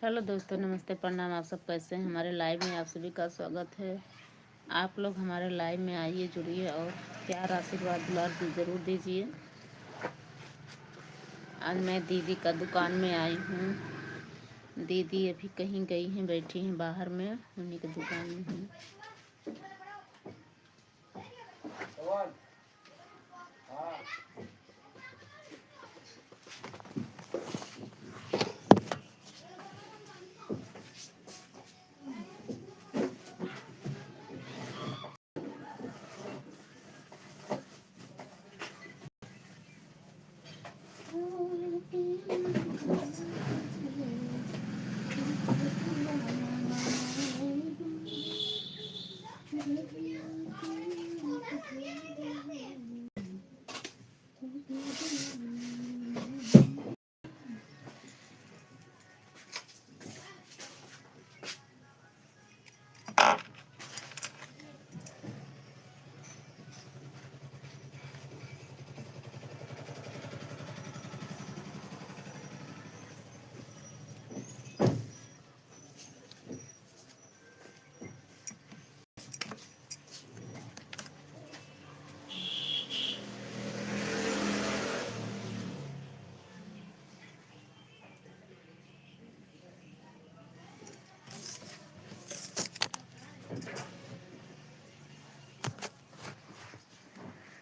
Hello दोस्तों, नमस्ते, प्रणाम। आप सब कैसे हैं? हमारे लाइव में आप सभी का स्वागत है। आप लोग हमारे लाइव में आइए, जुड़िए और प्यार, आशीर्वाद, दुलार ज़रूर दीजिए। आज मैं दीदी का दुकान में आई हूँ। दीदी अभी कहीं गई हैं, बैठी हैं बाहर में, उन्हीं की दुकान में हूँ।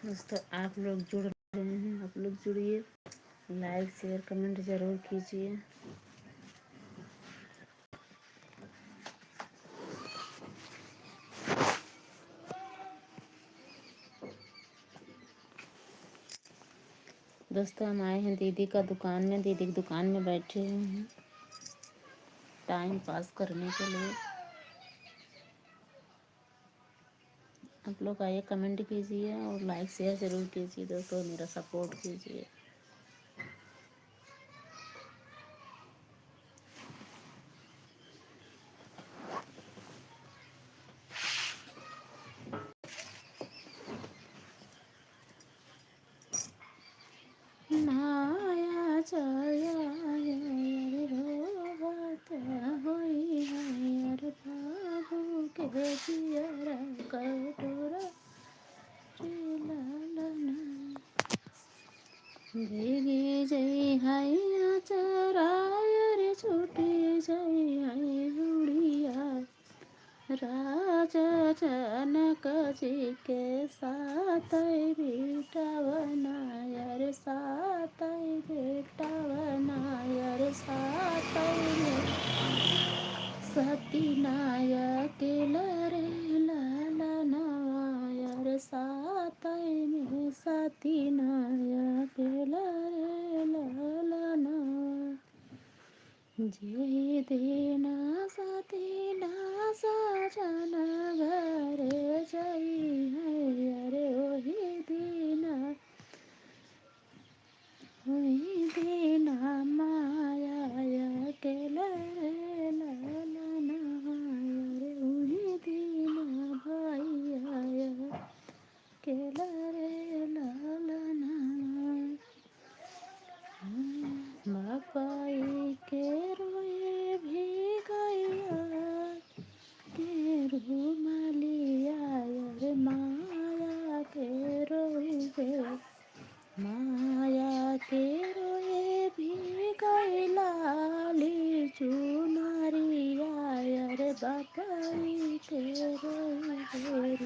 दोस्तों, आप लोग जुड़ रहे हैं, आप लोग जुड़िए, लाइक शेयर कमेंट ज़रूर कीजिए। दोस्तों, हम आए हैं दीदी का दुकान में। दीदी की दुकान में बैठे हैं टाइम पास करने के लिए। आप लोग आइए, कमेंट कीजिए और लाइक शेयर ज़रूर कीजिए दोस्तों, मेरा सपोर्ट कीजिए। नाया जाया रोवत होई हर बाबू के जियरा कटोरा रे लालना भीगी जई हैया चराय रे छूटी जई है उड़िया राजा जनक जी के साथ बेटा बनाया रे, साथ बेटा बनाया रे, साथ सती नायक लरे लाला नवाया रे, साथ में सती नायक लरे लाला नवा जे देना साथी ना साजन घर जई है अरे वही दीना माया के लरे लालना रे, वही दीना भैया के लरे लालना बापाई के रोए भी गया के रूमालिया रे, माया के रोए, माया के रोए भी गई लाली चुनरिया रे, बापाई के रोए।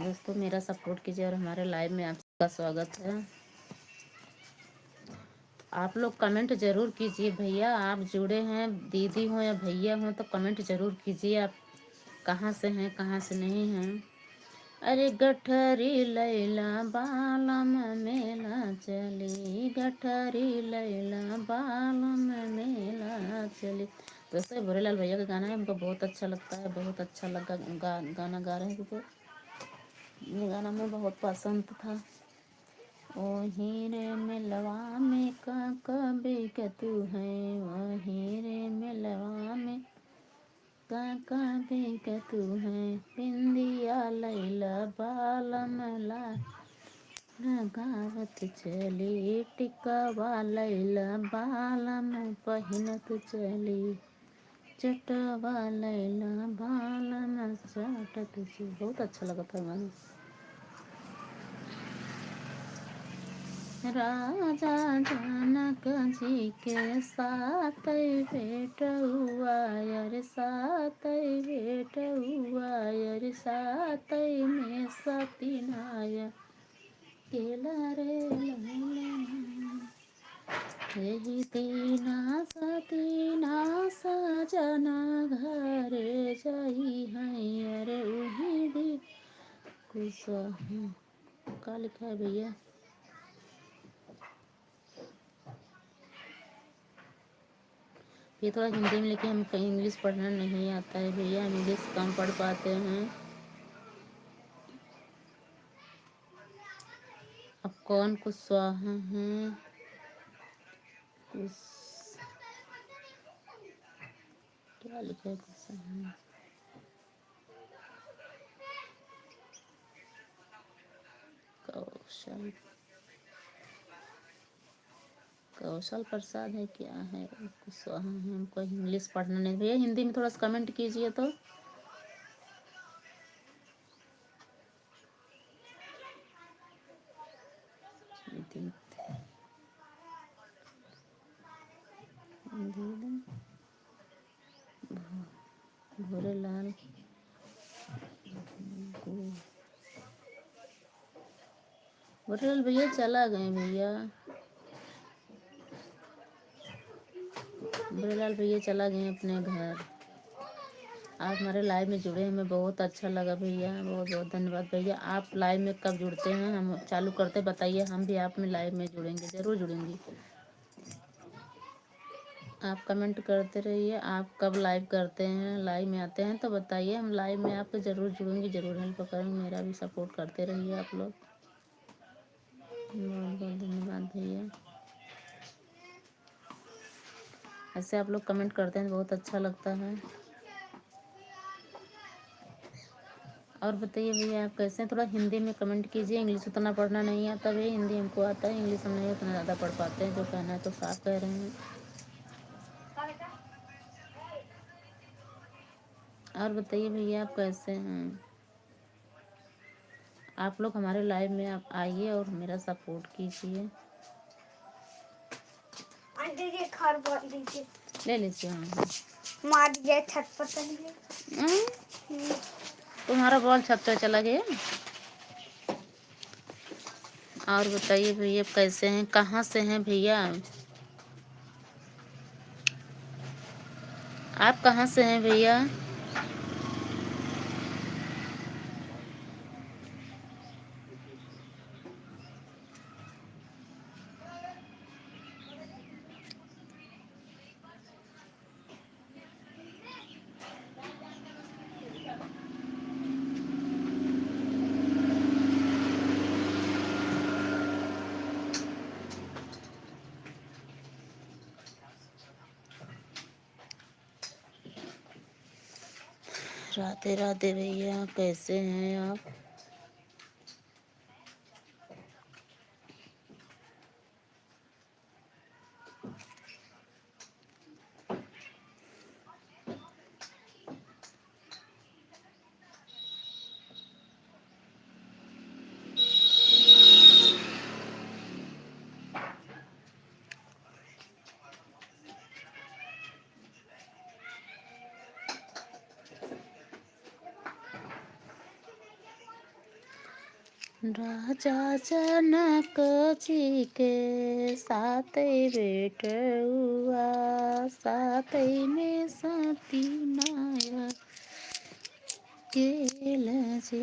दोस्तों मेरा सपोर्ट कीजिए और हमारे लाइव में आपका स्वागत है। आप लोग कमेंट ज़रूर कीजिए भैया, आप जुड़े हैं, दीदी हो या भैया हो तो कमेंट ज़रूर कीजिए आप कहाँ से हैं कहाँ से नहीं हैं। अरे गठरी लैला बालम मेला चली, गठरी लैला बालम मेला चली। दोस्तों भोरेलाल भैया का गाना है, हमको बहुत अच्छा लगता है, बहुत अच्छा लगा गाना गा रहे हैं तो ये गाना मुझे बहुत पसंद था। ओ हीरे मिलवा में का कभी के तू है, ओ हीरे मिलवा में का कभी के तू है, बिंदिया लैला बालम ला लगावत चली, टिकवा लैला बालम पहिनत चली, चटवा लैला बालम चटत चली। बहुत अच्छा लगा था गाना। राजा जनक जी के साथ भेंट हुआ यार, साथ भेंट हुआ यार, साथ में सतीनाया केला रे लैला। यही दीना सतीना सजना घरे जाई है, अरे वही दी कुछ का लिखा है भैया। ये थोड़ा हिंदी में लिखे, हमको इंग्लिश पढ़ना नहीं आता है भैया, हम इंग्लिश कम पढ़ पाते हैं। अब कौन कुशवाहा हैं, कुछ क्या लिखा है कुशवाहा, कौशल कौशल प्रसाद है क्या है, कुशवाहा है। हमको इंग्लिश पढ़ना नहीं भैया, हिंदी में थोड़ा सा कमेंट कीजिए तो। भोरेलाल भोरेलाल भैया चला गए भैया, भोरेलाल भैया चला गए अपने घर। आप हमारे लाइव में जुड़े, हमें बहुत अच्छा लगा भैया, बहुत बहुत धन्यवाद भैया। आप लाइव में कब जुड़ते हैं, हम चालू करते बताइए, हम भी आप में लाइव में जुड़ेंगे, ज़रूर जुड़ेंगे। आप कमेंट करते रहिए, आप कब लाइव करते हैं, लाइव में आते हैं तो बताइए, हम लाइव में आपको ज़रूर जुड़ेंगे, ज़रूर हेल्प करेंगे। मेरा भी सपोर्ट करते रहिए आप लोग। बहुत बहुत धन्यवाद भैया। ऐसे आप लोग कमेंट करते हैं बहुत अच्छा लगता है। और बताइए भैया आप कैसे हैं, थोड़ा हिंदी में कमेंट कीजिए, इंग्लिश उतना पढ़ना नहीं आता भैया, हिंदी हमको आता है, इंग्लिश हम नहीं उतना ज़्यादा पढ़ पाते हैं। जो कहना है तो साफ कह रहे हैं। और बताइए भैया आप कैसे हैं। आप लोग हमारे लाइव में आप आइए और मेरा सपोर्ट कीजिए। ले लीजिए। हाँ मार दिया छत पर। तुम्हारा बॉल छत पे चला गया। और बताइए भैया कैसे हैं, कहाँ से हैं भैया, आप कहाँ से हैं भैया। राधे राधे भैया, कैसे हैं आप। राजा जनक जी के साथ बेटुआ, साथ में सती नायक केल जी।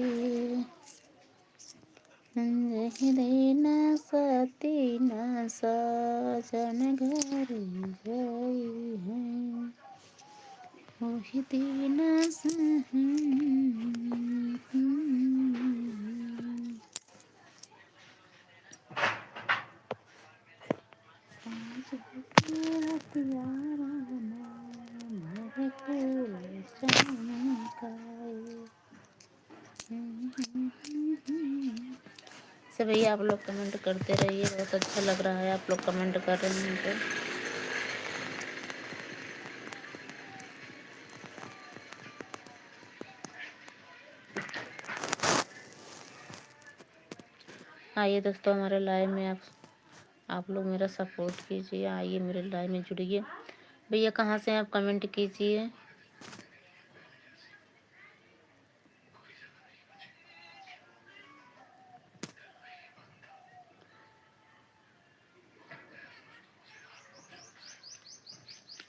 दिन सती न सजन घर गई है, वही दिन से भैया आप लोग कमेंट करते रहिए, बहुत अच्छा लग रहा है आप लोग कमेंट कर रहे हैं तो। आइए दोस्तों हमारे लाइव में आप लोग मेरा सपोर्ट कीजिए, आइए मेरे लाइव में जुड़िए। भैया कहाँ से आप कमेंट कीजिए।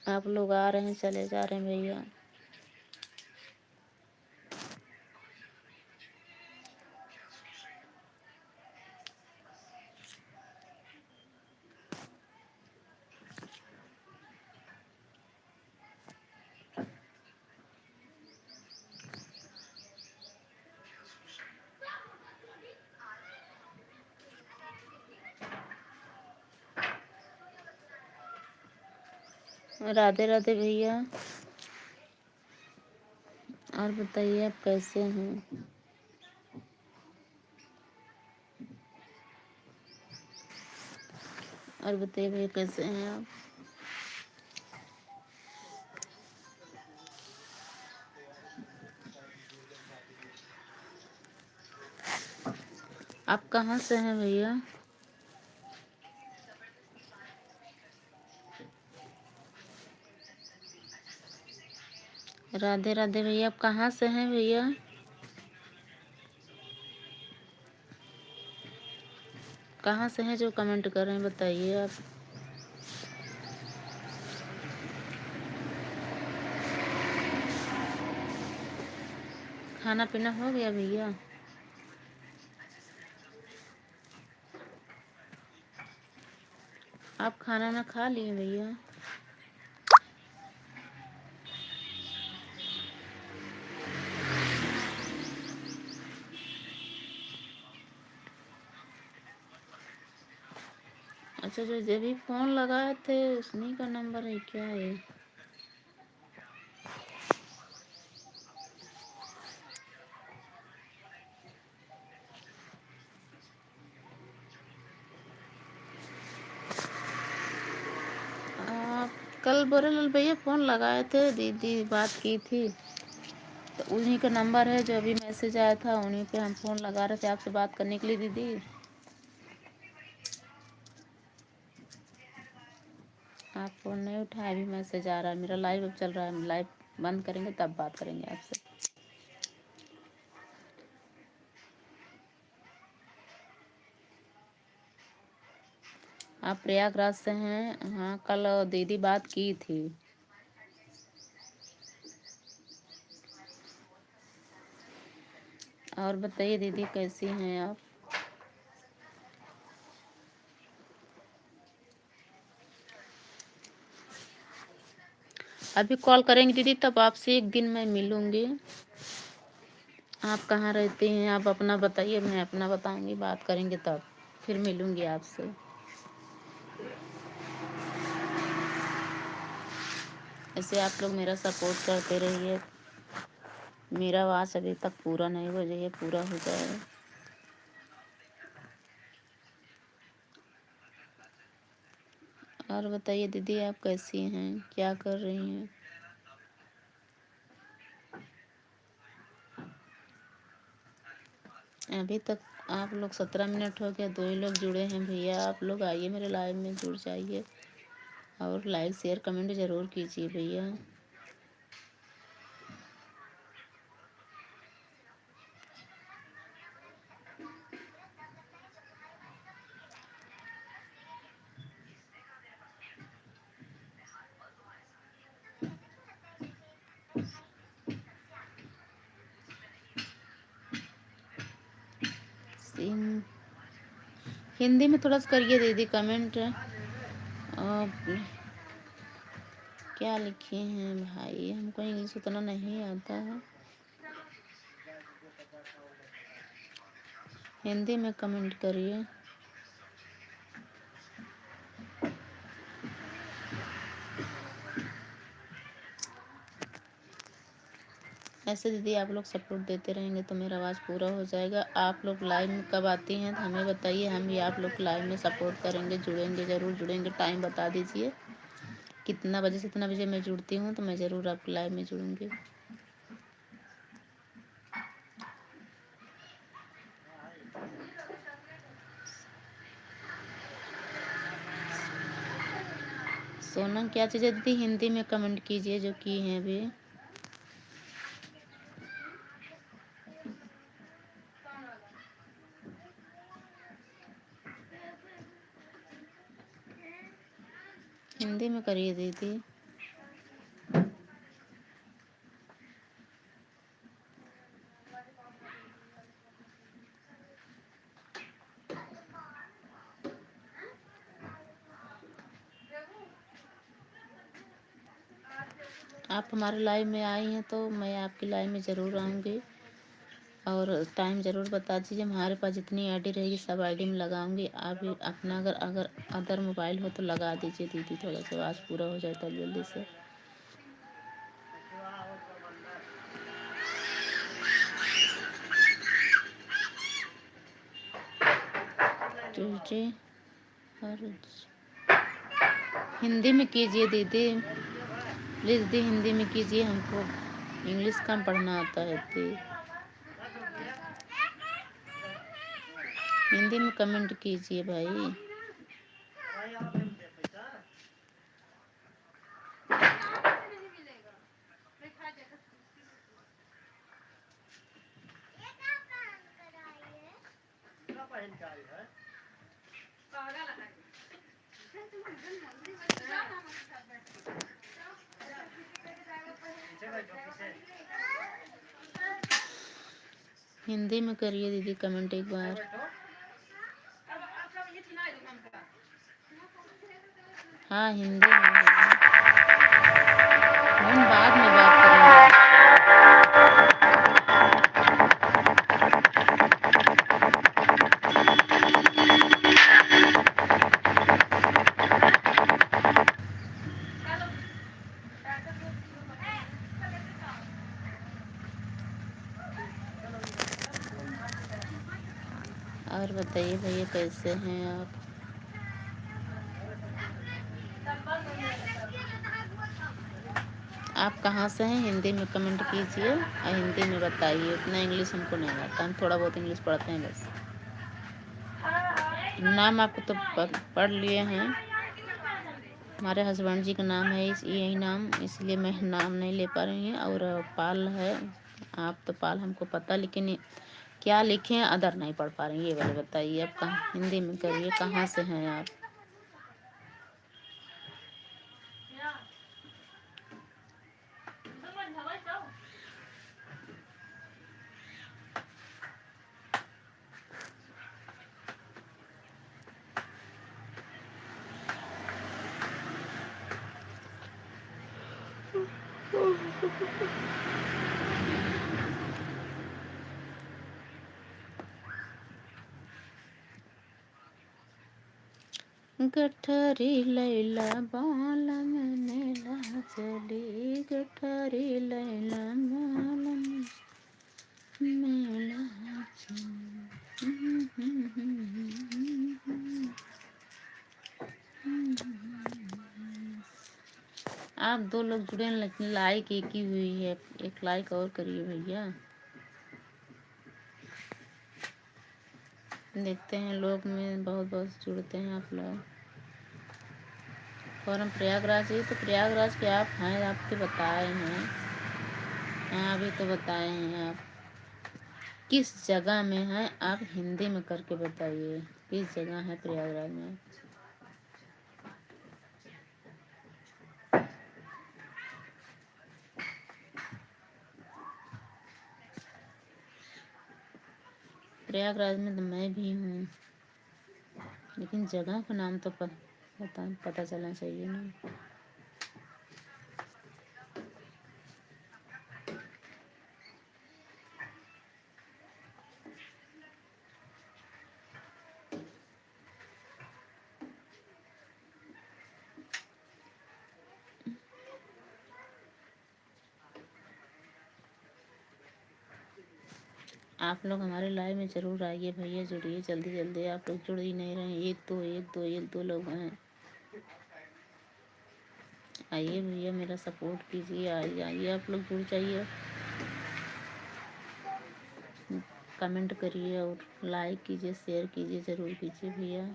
आप लोग आ रहे हैं चले जा रहे हैं भैया। राधे राधे भैया, और बताइए आप कैसे हैं। और बताइए भैया कैसे हैं आप। आप कहाँ से हैं भैया। राधे राधे भैया, आप कहाँ से हैं भैया। कहाँ से हैं जो कमेंट कर रहे हैं बताइए आप। खाना पीना हो गया भैया। आप खाना ना खा लिए भैया। अच्छा जो जब भी फ़ोन लगाए थे उसी का नंबर है क्या है। आप कल बोरेलाल भैया फ़ोन लगाए थे, दीदी बात की थी तो उन्हीं का नंबर है जो अभी मैसेज आया था, उन्हीं पे हम फ़ोन लगा रहे थे आपसे बात करने के लिए दीदी। आप फ़ोन नहीं उठाए, अभी मैसेज आ रहा है। मेरा लाइव अब चल रहा है, लाइव बंद करेंगे तब बात करेंगे आपसे। आप प्रयागराज से हैं। हाँ कल दीदी बात की थी। और बताइए दीदी कैसी हैं आप। अभी कॉल करेंगे दीदी तब आपसे एक दिन मैं मिलूँगी। आप कहाँ रहते हैं आप अपना बताइए, मैं अपना बताऊँगी, बात करेंगे तब फिर मिलूँगी आपसे। ऐसे आप लोग मेरा सपोर्ट करते रहिए। मेरा आवाज़ अभी तक पूरा नहीं हो जाए, पूरा हो जाए। और बताइए दीदी आप कैसी हैं, क्या कर रही हैं। अभी तक आप लोग 17 मिनट हो गया, 2 ही लोग जुड़े हैं भैया। आप लोग आइए मेरे लाइव में जुड़ जाइए और लाइक शेयर कमेंट ज़रूर कीजिए भैया। हिंदी में थोड़ा सा करिए दीदी कमेंट। क्या लिखे हैं भाई, हमको इंग्लिश उतना नहीं आता है, हिंदी में कमेंट करिए। ऐसे दीदी आप लोग सपोर्ट देते रहेंगे तो मेरा आवाज़ पूरा हो जाएगा। आप लोग लाइव में कब आती हैं तो हमें बताइए, हम भी आप लोग लाइव में सपोर्ट करेंगे, जुड़ेंगे, ज़रूर जुड़ेंगे। टाइम बता दीजिए कितना बजे से कितना बजे मैं जुड़ती हूँ, तो मैं ज़रूर आपको लाइव में जुड़ूंगी। सोनम क्या चीज़ है दीदी, हिंदी में कमेंट कीजिए जो की हैं अभी। हिंदी में करिए दीदी। आप हमारे लाइव में आई हैं तो मैं आपकी लाइव में ज़रूर आऊँगी, और टाइम ज़रूर बता दीजिए। हमारे पास जितनी आईडी रहेगी सब आईडी में लगाऊंगी। आप भी अपना अगर अदर मोबाइल हो तो लगा दीजिए दीदी, थोड़ा सा आवाज़ पूरा हो जाता है जल्दी से। और हिंदी में कीजिए दीदी प्लीज़, दी हिंदी में कीजिए, हमको इंग्लिश कम पढ़ना आता है दी। हिंदी में कमेंट कीजिए भाई। हिंदी में करिए दीदी कमेंट एक बार। हाँ हिंदी में हम बाद में बात करेंगे। और बताइए भैया कैसे हैं आप? आप कहाँ से हैं, हिंदी में कमेंट कीजिए और हिंदी में बताइए। उतना इंग्लिश हमको नहीं आता, हम थोड़ा बहुत इंग्लिश पढ़ते हैं बस। नाम आपको तो पढ़ लिए हैं, हमारे हस्बैंड जी का नाम है यही नाम, इसलिए मैं नाम नहीं ले पा रही हूँ। और पाल है, आप तो पाल हमको पता, लेकिन क्या लिखे हैं अदर नहीं पढ़ पा रही, ये वाले बताइए। आप कहाँ, हिंदी में करिए, कहाँ से हैं आप? गठरी लैला बाल में चली, गठरी लैला बाल में आप दो लोग जुड़े, लेकिन लाइक एक ही हुई है, एक लाइक और करिए भैया। देखते हैं लोग में बहुत बहुत जुड़ते हैं आप लोग। और हम प्रयागराज ही, तो प्रयागराज के आप हैं, आपके बताए हैं। हाँ अभी तो बताए हैं। आप किस जगह में हैं, आप हिंदी में करके बताइए किस जगह है प्रयागराज में। प्रयागराज में तो मैं भी हूँ, लेकिन जगह का नाम तो पता चलना चाहिए ना। आप लोग हमारे लाइव में ज़रूर आइए भैया, जुड़िए जल्दी जल्दी। आप लोग जुड़ ही नहीं रहे हैं, एक दो लोग हैं। आइए भैया, मेरा सपोर्ट कीजिए, आइए आप लोग जुड़ जाइए, कमेंट करिए और लाइक कीजिए, शेयर कीजिए, ज़रूर कीजिए भैया।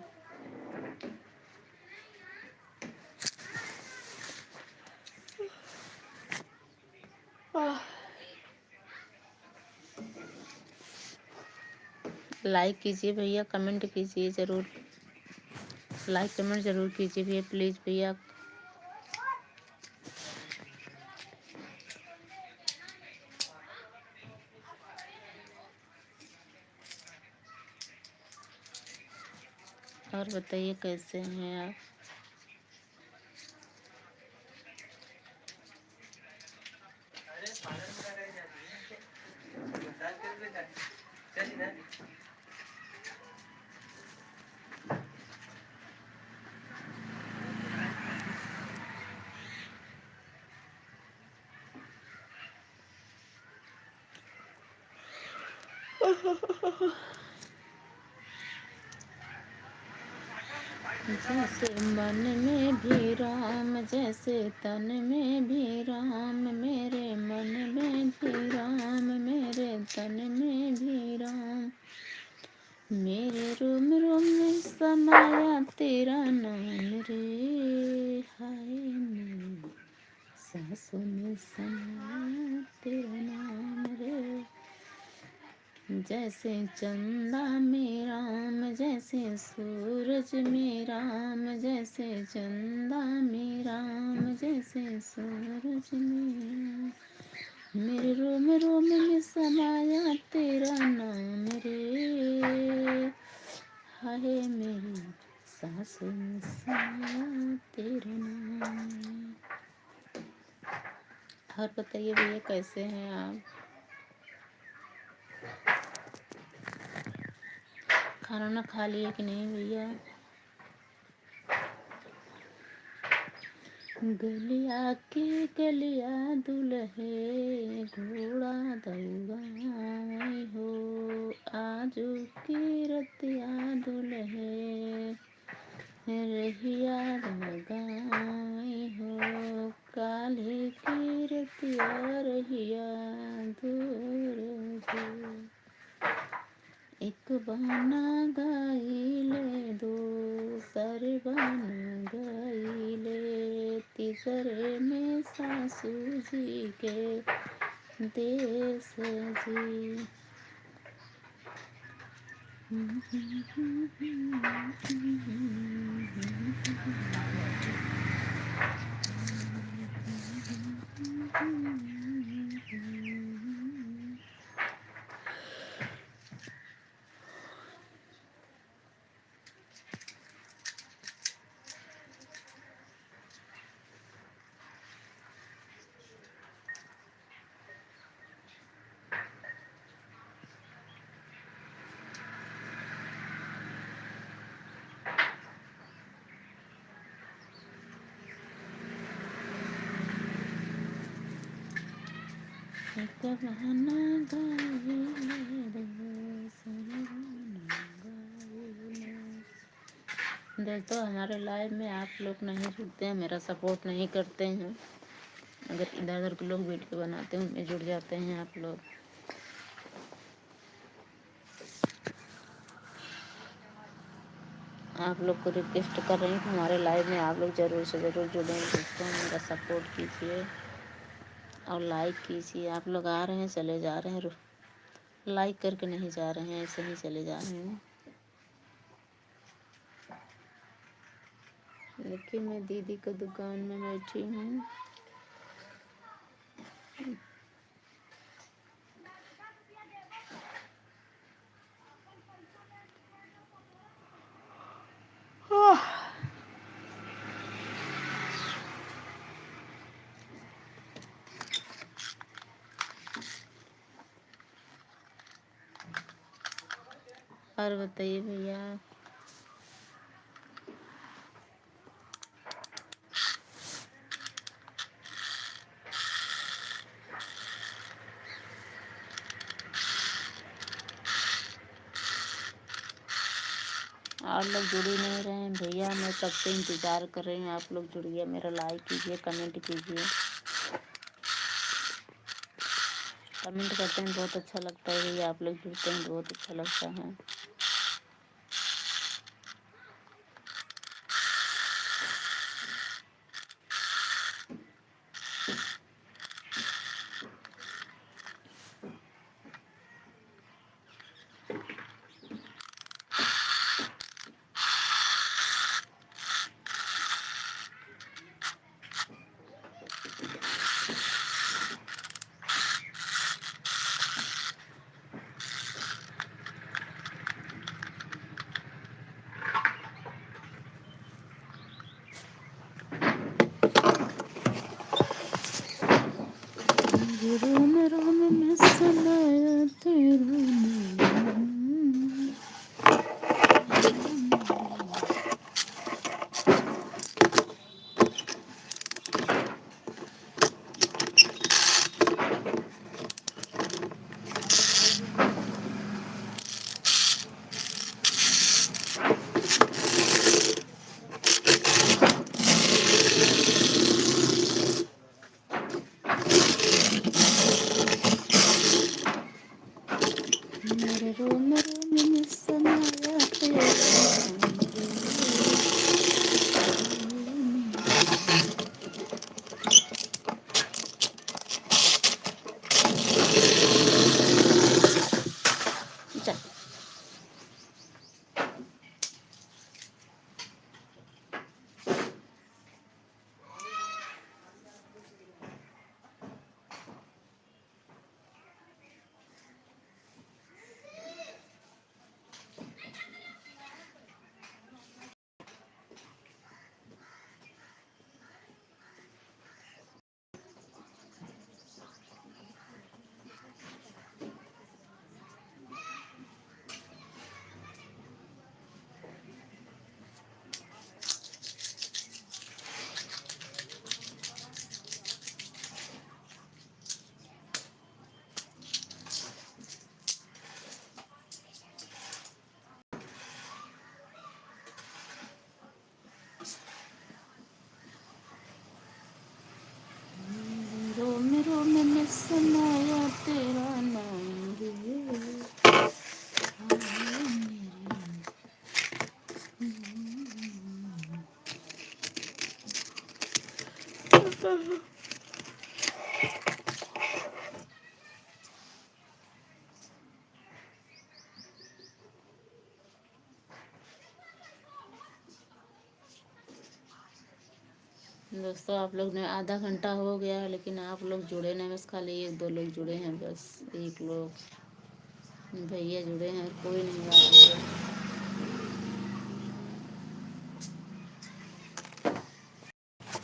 लाइक कीजिए भैया, कमेंट कीजिए ज़रूर, लाइक कमेंट ज़रूर कीजिए भैया, प्लीज़ भैया। और बताइए कैसे हैं आप? जैसे मन में भी राम, जैसे तन में भी राम, मेरे मन में भी राम, मेरे तन में भी राम, मेरे रोम रोम में समाया तेरा नाम रे, हाय मेरे सांसों में समाया तेरा नाम रे। जैसे चंदा में राम, जैसे सूरज में राम, जैसे चंदा में राम, जैसे सूरज में राम, मेरे रोम रोम में समाया तेरा नाम रे, हाय मेरी सांसों में समाया तेरा नाम। और बताइए भैया कैसे हैं आप? खाना ना खा लिए कि नहीं भैया? गलिया के गलिया दुल्हे घोड़ा दौड़ाई हो, आजू की रतिया दुल्हे रहिया लगाई हो, काल्हे की रतिया रहिया दूर जो, एक बहाना गाइले, दो सर बन गईले, तीसरे में सासू जी के देश जी। एक बहाना गाइले, दो सर बन गईले। दोस्तों हमारे लाइव में आप लोग नहीं जुड़ते हैं, मेरा सपोर्ट नहीं करते हैं। अगर इधर उधर के लोग वीडियो बनाते हैं उनमें जुड़ जाते हैं आप लोग। आप लोग को रिक्वेस्ट कर रही हूँ कि हमारे लाइव में आप लोग ज़रूर से ज़रूर जुड़ें दोस्तों, मेरा सपोर्ट कीजिए और लाइक कीजिए। आप लोग आ रहे हैं चले जा रहे हैं, लाइक करके नहीं जा रहे हैं, ऐसे ही चले जा रहे हैं। देखिए मैं दीदी का दुकान में बैठी हूँ। और बताइए भैया। आप लोग जुड़ ही नहीं रहे हैं भैया, मैं कब से इंतज़ार कर रही हूँ। आप लोग जुड़िए, मेरा लाइक कीजिए, कमेंट कीजिए। कमेंट करते हैं बहुत अच्छा लगता है भैया, आप लोग जुड़ते हैं बहुत अच्छा लगता है। रोम रोम में समाया तेरा नाम। मेरे रोम रोम में समाया तेरा नाम। चल रोम रोम में समाया तेरा नाम रे। दोस्तों आप लोग ने आधा घंटा हो गया है लेकिन आप लोग जुड़े नहीं, बस खाली एक दो लोग जुड़े हैं, बस एक लोग भैया जुड़े हैं, कोई नहीं आ रही है।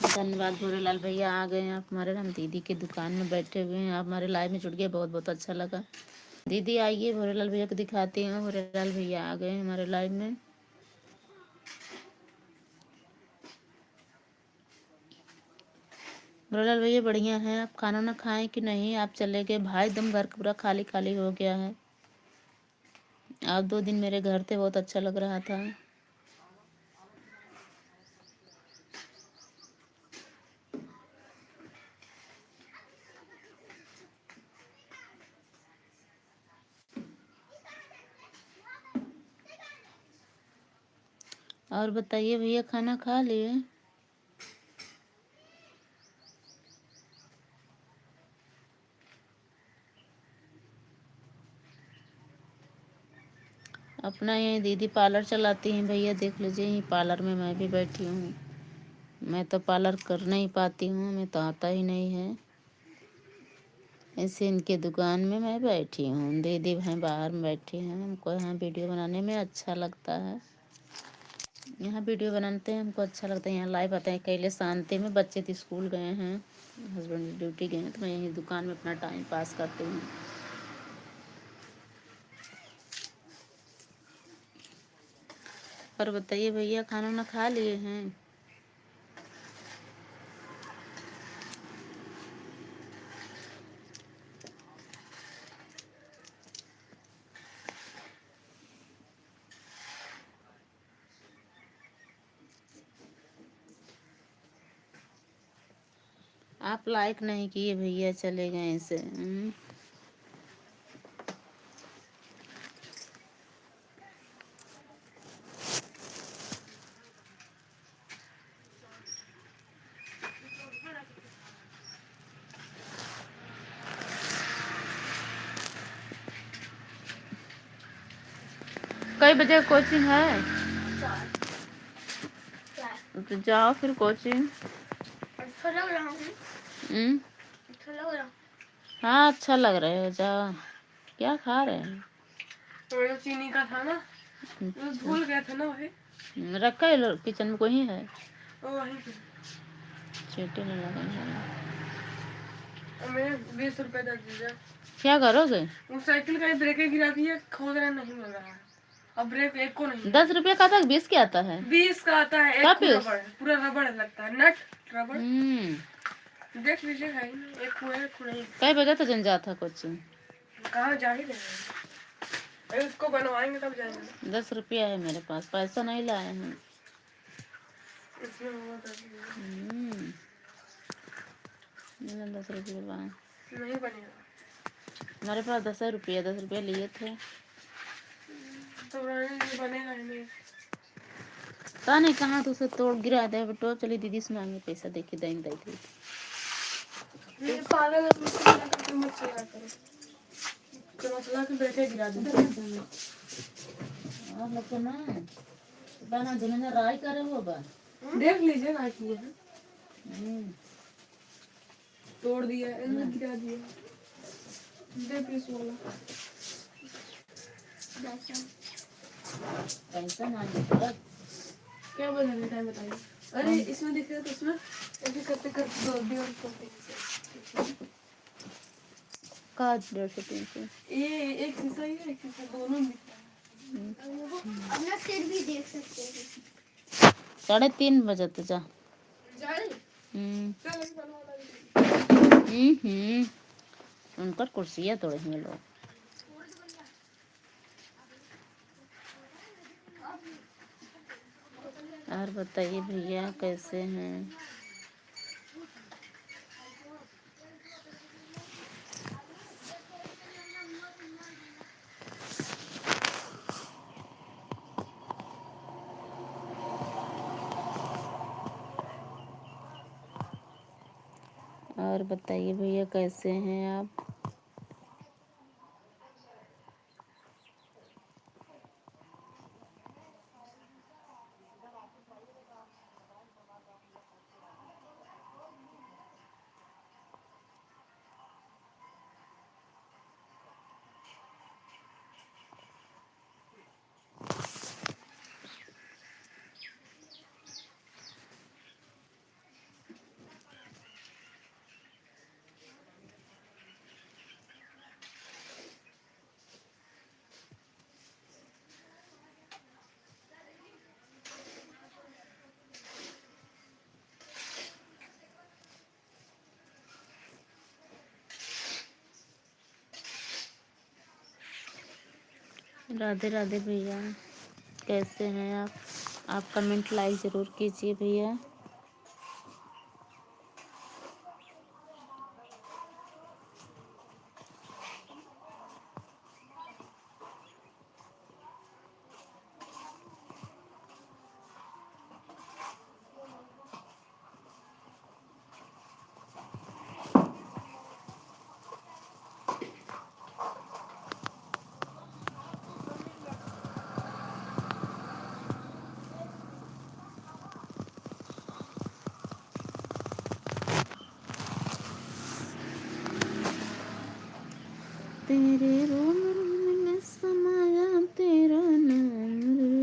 धन्यवाद भोरेलाल भैया, आ गए हैं आप हमारे। हम दीदी के दुकान में बैठे हुए हैं, आप हमारे लाइव में जुड़ गए, बहुत बहुत अच्छा लगा। दीदी आइए, भोरेलाल भैया को दिखाती हूँ। भोरेलाल भैया आ गए हैं हमारे लाइव में। भोरेलाल भैया बढ़िया हैं, आप खाना ना खाएं कि नहीं? आप चले गए भाई, एकदम घर पूरा खाली खाली हो गया है। आप 2 दिन मेरे घर थे, बहुत अच्छा लग रहा था। और बताइए भैया, खाना खा लिए? अपना ये दीदी पार्लर चलाती हैं भैया, देख लीजिए, यहीं पार्लर में मैं भी बैठी हूँ। मैं तो पार्लर कर नहीं पाती हूँ, मैं तो आता ही नहीं है। ऐसे इनके दुकान में मैं बैठी हूँ, दीदी भाई बाहर में बैठी हैं। हमको यहाँ वीडियो बनाने में अच्छा लगता है, यहाँ वीडियो बनाते हैं हमको अच्छा लगता है। यहाँ लाइव आते हैं कैले शांति में, बच्चे तो स्कूल गए हैं, हस्बैंड ड्यूटी गए हैं, तो मैं यहीं दुकान में अपना टाइम पास करती हूँ। और बताइए भैया, खाना वाना खा लिए हैं? आप लाइक नहीं किए भैया, चले गए ऐसे। कई बजे कोचिंग है? तो जाओ फिर कोचिंग। अच्छा लग रहा हूँ। अच्छा लग रहा हूँ। हाँ अच्छा लग रहे हो, जाओ। क्या खा रहे हैं? तो चीनी का था ना, भूल गया था ना वही। रखा है किचन में, कोई है? वही चीटी नहीं लगाई। मैं 20 रुपए दे दीजिए। क्या करोगे? वो साइकिल का ब्रेक गिरा दिया, खोदना नहीं मिल रहा है। अब ब्रेक एक को नहीं। 10 रुपये का था, 20 के आता है? 20 का आता है। एक रबड़, पूरा रबड़ लगता है, नट रबड़। देख लीजिए, है ही नहीं, एक हुआ है, एक नहीं। कई बजे तो जन जाता कोचिंग? कहाँ जा ही रहे हैं, उसको बनवाएंगे तब जाएंगे। 10 रुपया है मेरे पास, पैसा नहीं लाए हैं। इसमें हुआ 10 रुपये नहीं बनेगा। हमारे पास 10 रुपया, 10 रुपया लिए थे। तो बनेगा ही नहीं। पता नहीं कहाँ तो उसे तोड़ गिरा दे बेटो। चली दीदी से मांगे पैसा, देखी दिन दी थी। ये पागल है, मत चला करो। चलो चला के बैठे गिरा दे। और लोग ना बना दुनिया राय करे हो बा। देख लीजिए ना किए हैं, तोड़ दिया, इन्हें गिरा दिया। दे पीस वाला पैसा मांगे क्या बोल टाइम बताइए। अरे इसमें दिख रहा है, तो इसमें ऐसे करते करते 2 का 150-300। ये एक शीशा ही है, एक शीशा दोनों दिख रहा है। अपना सिर भी देख सकते हैं। 3:30 बजे तो जा। उनका कुर्सियाँ तोड़े हैं लोग। और बताइए भैया, कैसे हैं? और बताइए भैया, कैसे हैं आप? राधे राधे भैया, कैसे हैं आप कमेंट लाइक ज़रूर कीजिए भैया। तेरे रोम रोम में समाया तेरा नाम रे।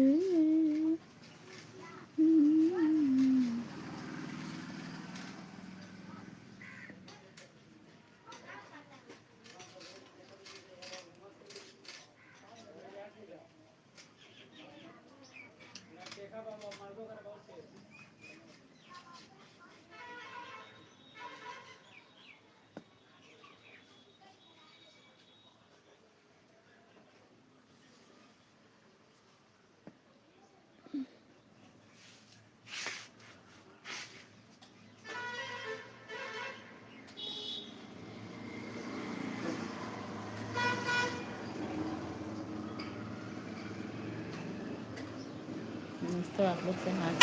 दोस्तों आप लोग से हाथ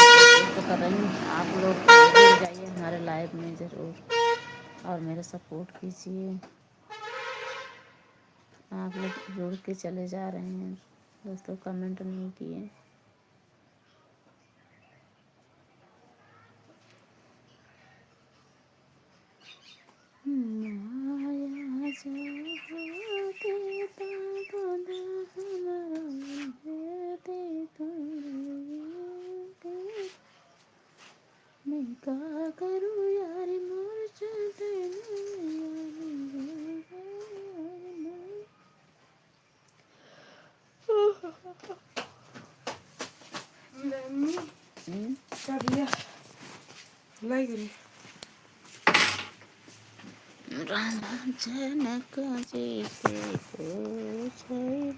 तो कर रही हूँ, आप लोग जुड़ जाइए हमारे लाइव में ज़रूर और मेरा सपोर्ट कीजिए। आप लोग जुड़ के चले जा रहे हैं दोस्तों, कमेंट नहीं किए। मैं का करूँ यार मोर चलते मम्मी क्या दिया लाई करी राम जनक जी के पूछ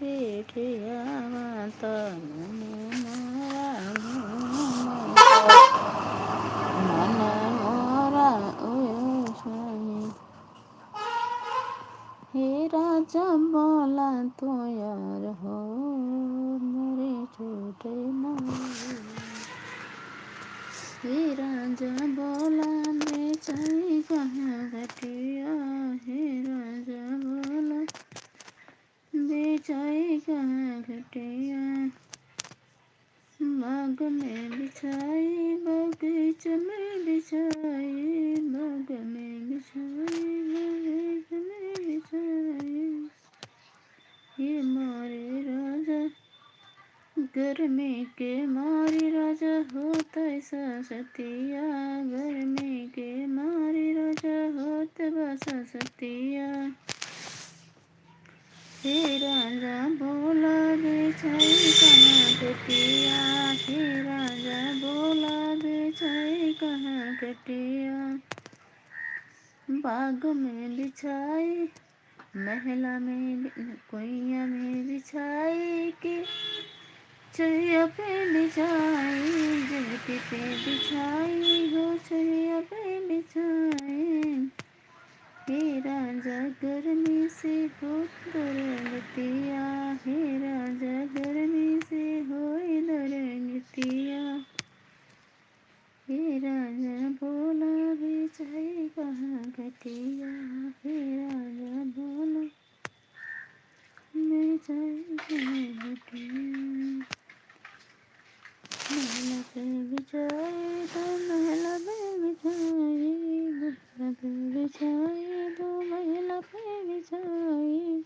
बेटिया माता मन मोरा हे राजा बोला तो यार हो मेरे छोटे ना। हे राजा बोला बेचाई कहाँ घटिया, हे राजा बोला बेचाई कहाँ घटिया। बाग में बिछाई बगीच में बिछाई, बाग में बिछाई बगीच में बिछाई। ये मारे राजा गर्मी के मारी राजा होत ऐसा सतिया, गर्मी के मारी राजा होत बसा सतिया। हे राजा बोला बेचाई कहाँ कटिया, हे राजा बोला बेचाई कहाँ कटिया। बाग में बिछाई महला में कुइया में बिछाई कि छैया पे बिछाई, जगती पे बिछाई हो छैया पे बिछाई। हे राजा गर्मी से हो दुर्गतिया, हे राजा गर्मी से हो दुर्गतिया। हे राजा बोला बेचाई कहाँ घटिया, हे राजा बोला बेचाई कहाँ घटिया। महला पे बिछाई तो महला पे बिछाई, महला पे बिछाई तो महला पे बिछाई।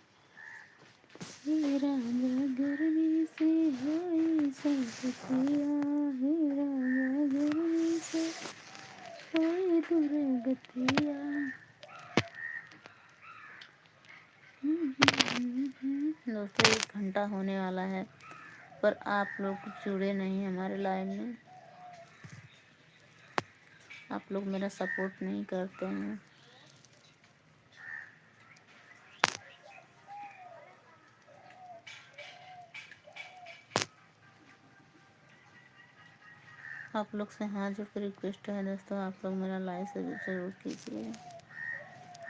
हे राजा गर्मी से होई सतिया, हे राजा गर्मी से होई दुर्गतिया। दोस्तों 1 घंटा होने वाला है पर आप लोग जुड़े नहीं हमारे लाइव में, आप लोग मेरा सपोर्ट नहीं करते हैं। आप लोग से हाथ जोड़ कर रिक्वेस्ट है दोस्तों, आप लोग मेरा लाइक से ज़रूर कीजिए,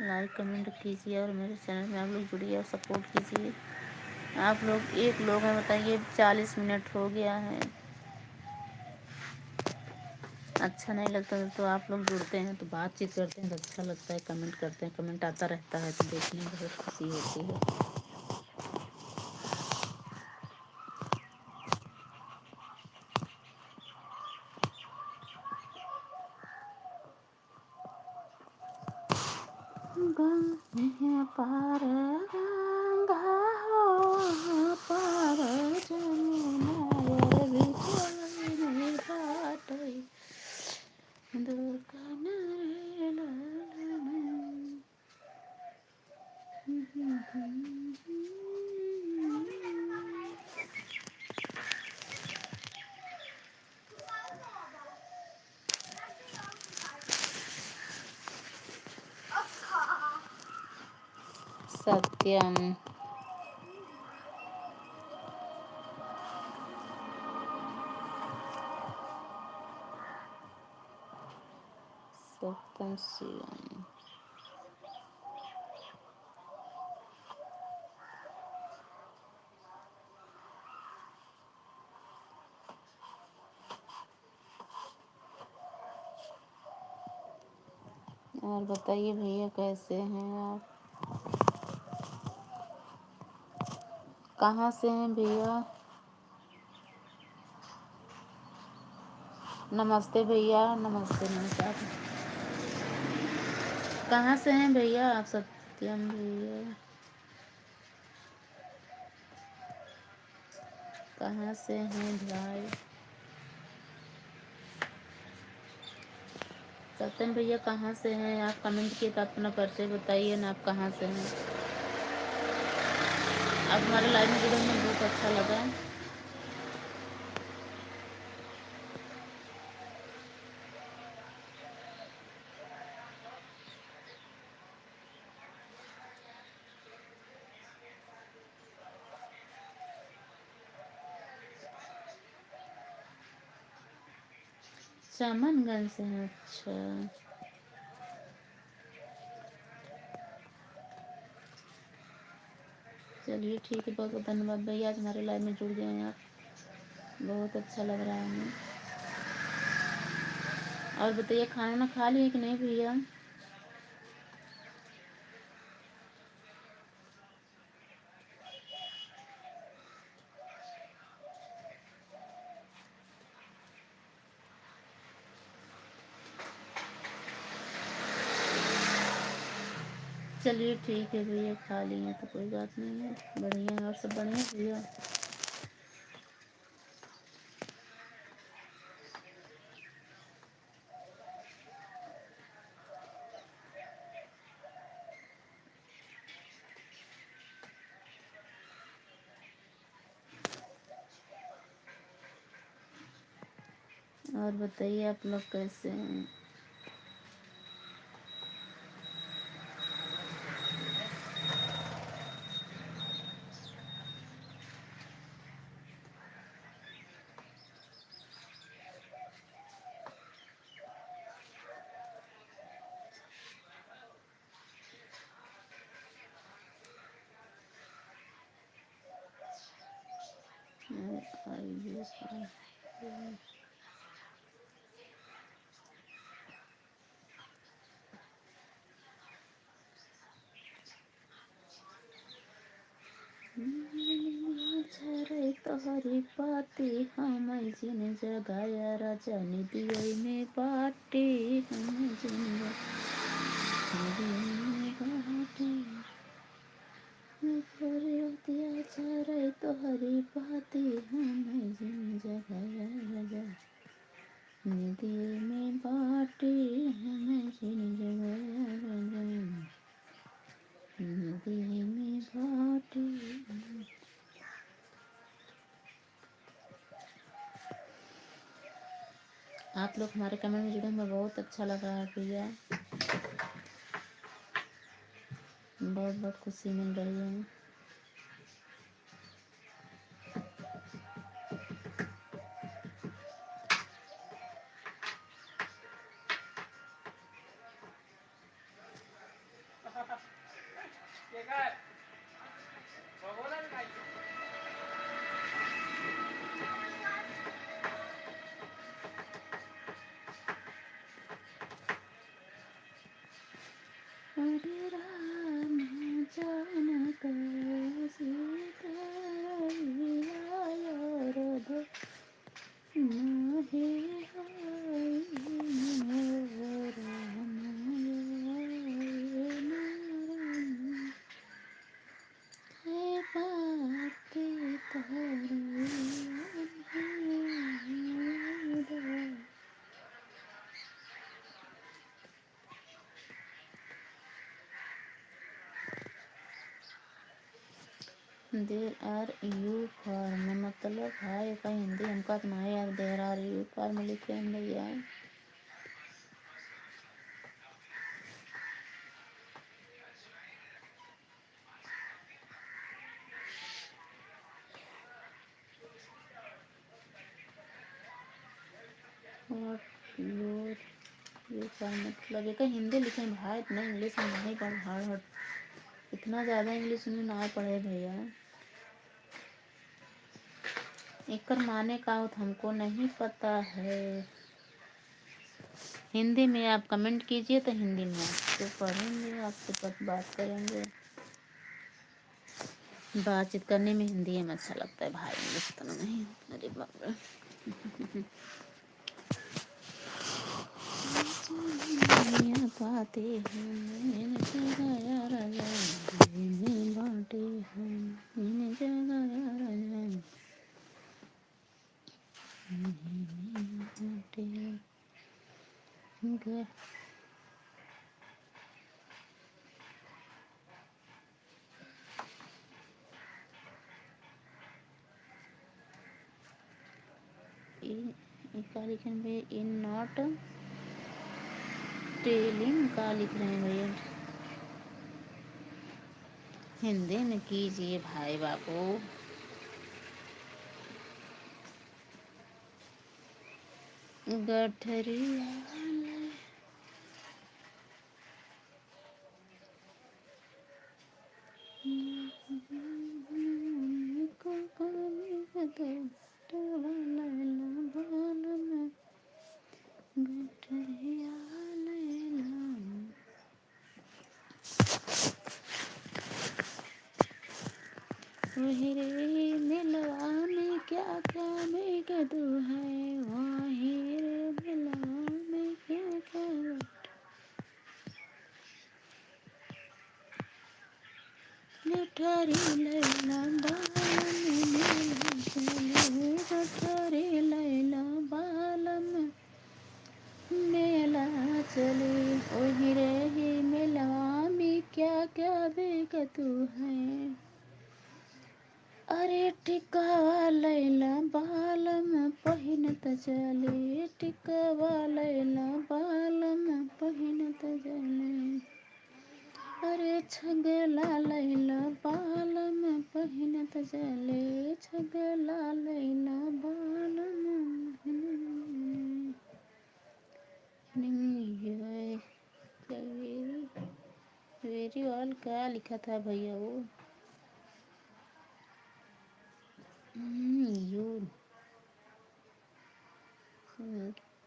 लाइक कमेंट कीजिए और मेरे चैनल में आप लोग जुड़िए और सपोर्ट कीजिए। आप लोग एक लोग हैं बताइए 40 मिनट हो गया है, अच्छा नहीं लगता तो आप लोग जुड़ते हैं तो बातचीत करते हैं तो अच्छा लगता है, कमेंट करते हैं, कमेंट आता रहता है तो देखने में बहुत खुशी होती है। गंगा पार गंगा हो पार जमुना बिछाई घाटई दुर्गा रे लालना। सत्यम सत्यम शिवम। और बताइए भैया कैसे हैं आप, कहाँ से हैं भैया? नमस्ते भैया, नमस्ते नमस्कार। कहाँ से हैं भैया आप? सत्यम भैया कहाँ से हैं भाई? सत्यम भैया कहाँ से हैं आप? कमेंट किए तो अपना परिचय बताइए ना, आप कहाँ से हैं? आप हमारे लाइव में जुड़े हैं, बहुत अच्छा लगा। चमनगंज से हैं, अच्छा। चलिए ठीक है, बहुत बहुत धन्यवाद भैया, आज हमारे लाइव में जुड़ गए हैं आप, बहुत अच्छा लग रहा है हमें। और बताइए खाना ना खा लिए कि नहीं भैया? चलिए ठीक है भैया, खा लिए तो कोई बात नहीं है, बढ़िया है। और सब बढ़िया भैया? और बताइए आप लोग कैसे हैं? आइए झरे तोहरी पाती हम जिन जगाया राजा निदियोई में बाटी, हम जिन बाटी दिया झरे तोहरी पाती हम जिन जगाया राजा निदियोई में बाटी, हम जिन जगाया राजा निदियोई में बाटी। आप लोग हमारे कमेंट में जुड़े, हमें बहुत अच्छा लगा है भैया, बहुत बहुत खुशी मिल रही है। हरे राम जानक सीता रघुवर माहे देर आर यू फॉर्म मतलब हाय का हिंदी हमका तो नहीं यार, देर आर यू फॉर्म लिखे हम भैया। व्हाट योर यू फॉर्म मतलब एक हिंदी लिखे भाई, इतना इंग्लिश में नहीं पढ़ हार्ड, इतना ज़्यादा इंग्लिश में ना पढ़े भैया। एकर माने का हो तो हमको नहीं पता है। हिंदी में आप कमेंट कीजिए तो हिंदी में आपको पढ़ेंगे, आपसे बात करेंगे। बातचीत करने में हिंदी में अच्छा लगता है भाई, इंग्लिश तो नहीं। अरे बाप रे। पाते हैं बाटे हैं बाटे। क्या लिखे हैं भैया? इन नॉट टेलिंग का लिख रहे हैं भैया? हिंदी में कीजिए भाई बाबू। गठरी वही रे मिलवा में क्या क्या बेकदू है, वही रे मिलवा में क्या क्या। गठरी लैला बालम मेला चले, गठरी लैला बालम मेला चले, वही रे मिलवा में क्या क्या बेकदू है। अरे टिकावा लैला बालम पहिनत चले, टिकावा लैला बालम पहिनत चले। अरे छगला लैला बालम पहिनत चले, छगला लैला बालम। वेरी ऑल क्या लिखा था भैया वो? यू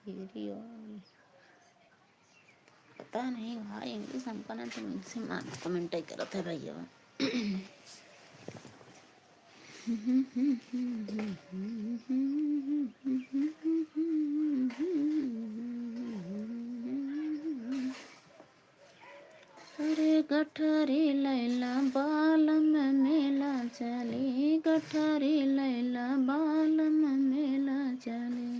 वेरी ऑल पता नहीं भाई, इंग्लिश हमको ना तो इनसे कमेंट ही करत है भैया। अरे गठरी लैला बालम मेला चले, गठरी लैला बालम मेला चले,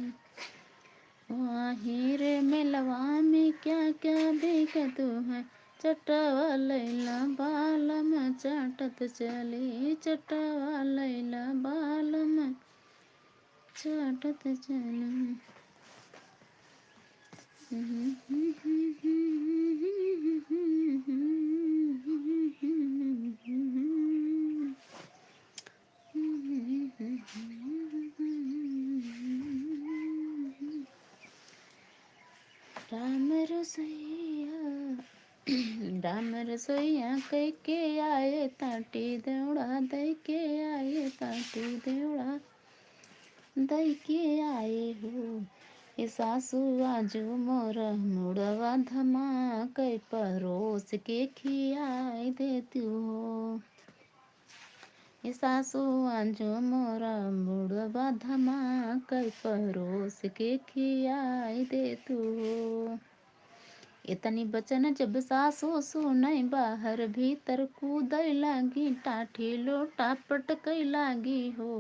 वही रे मेलवा में क्या क्या बेकदू है। चटवा लैला बालम चाटत चले, चटवा लैला बालम चाटत चले। राम रसोईया राम रसोईया कह के आए ताटी देवड़ा, दई के आए ताटी देवड़ा, दई के आए हो। ये सासू आजू मोर मुड़वा धमा कई परोस के खियाई देती हो। ये सासू आजू मोरा मुड़वा धमा कई परोस के खियाई देती हो। इतनी बचन जब सासू सुनई, बाहर भीतर कूदई लागी, टाठी लोटा पटकई लागी हो।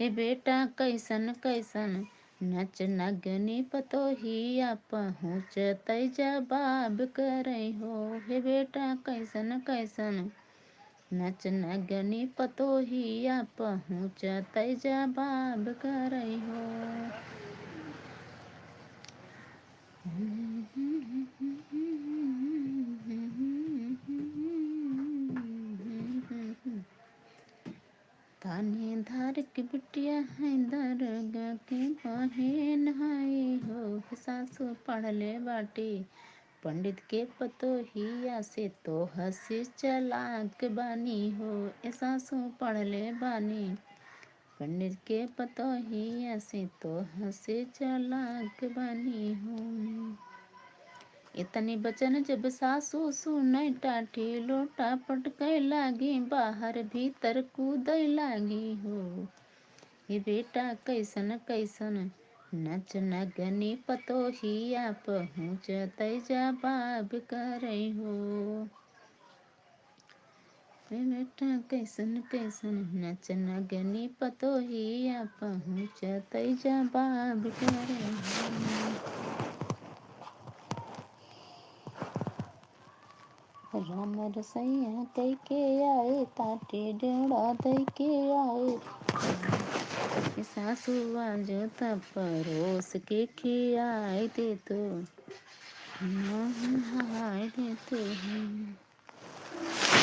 हे बेटा कैसन कैसन नच नगनी पतोहिया, पहुँचतै जवाब करई हो। हे बेटा कैसन कैसन नच नगनी पतोहिया, पहुँचतै जवाब करई हो। ताने धार के बिटिया है दरगा के बहन हाई हो। सासू पढ़ले बाटी पंडित के पतोहिया, से तो हंसी चलाक बानी हो। सासू पढ़ले बानी पंडित के पतोहिया से तो हंसे चालाक बनी हूँ। इतनी बचन जब सासू सुनई टाठी लोटा पटकै लागी बाहर भीतर कूदै लागी हो। ये बेटा कैसन कैसन नच नगनी पतोहिया पहुँचतै जवाब करै हो। ये बेटा कैसन कैसन नच नगनी पतोहिया पहुँचतै जवाब करै हो। राम रसैया कई के आए ताटे डेड़ा दई के आए। सासू आजो तब परोस के खियाए दे तो नहाए दे तो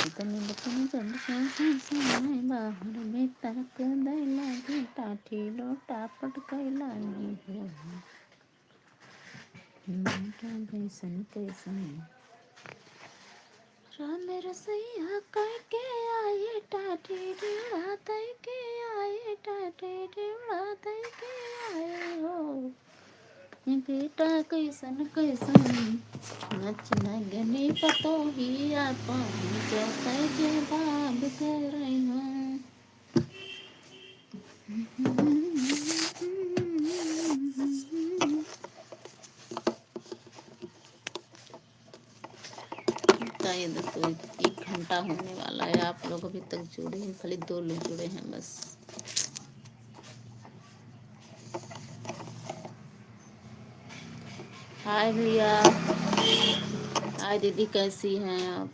इतनी बचन जब सासू बाहर भीतर कूदै लागी टाठी लोटा पटकै लागी हो। बेटा कैसन कैसन राम रसैया कई के आए टाठी डेड़ा दई के आए टाठी डेड़ा दई के आए हो। बेटा कैसन कैसन नच नगनी पतोहिया पहुँचतै जवाब करै हो। ये दोस्तों 1 घंटा होने वाला है। आप लोग अभी तक जुड़े हैं, खाली 2 लोग जुड़े हैं बस। हाय भैया, हाय दीदी, कैसी हैं आप?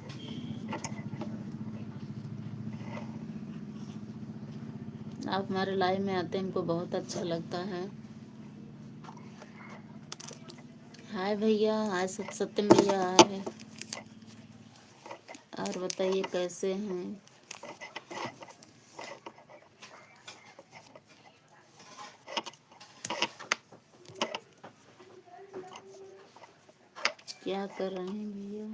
आप हमारे लाइव में आते हैं, हमको बहुत अच्छा लगता है। हाय भैया, हाय सत्यम भैया, हाय। और बताइए कैसे हैं? क्या कर रहे हैं भैया?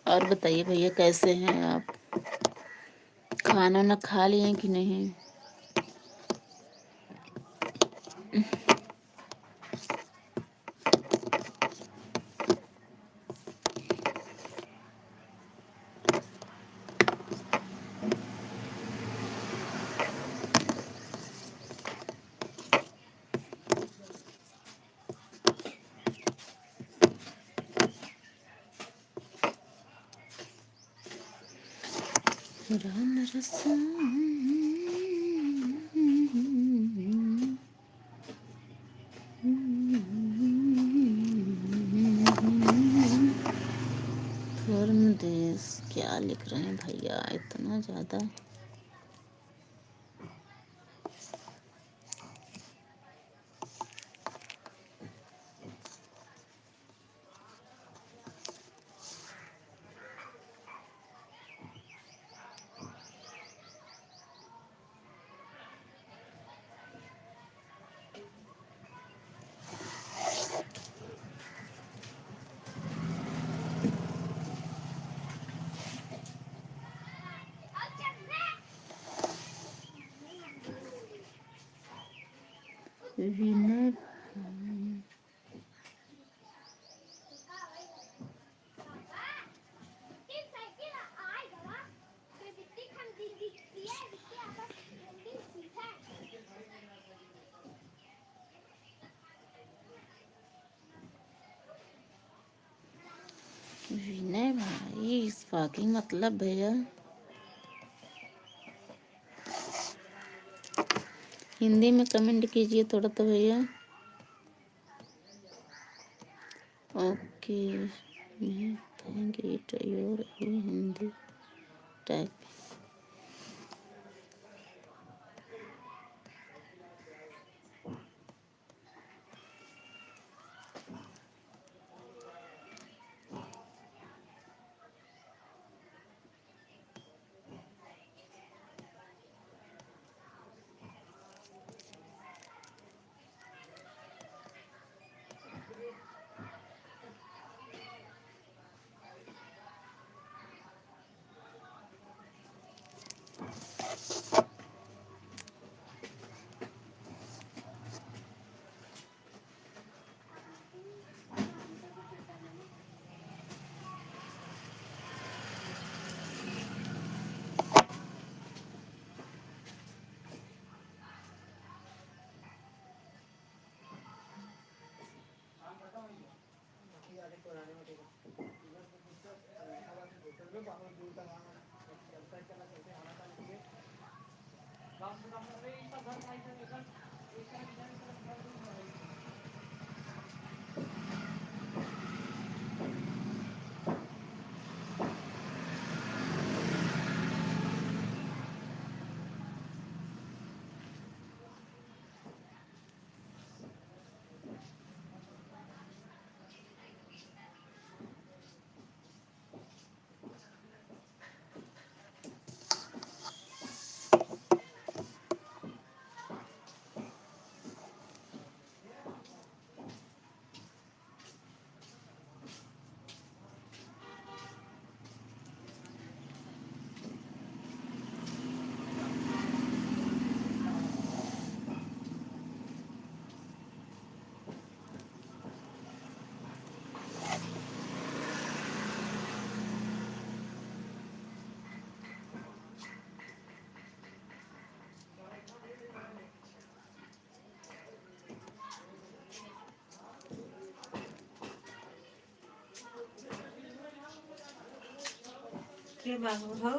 और बताइए भैया कैसे हैं आप? खाना ना खा लिए कि नहीं? राम रसम धर्म देश क्या लिख रहे हैं भैया इतना ज़्यादा? विनय विनय भाई इस बाकी मतलब भैया हिंदी में कमेंट कीजिए थोड़ा तो भैया। Okay thank it your Hindi type. के बात हो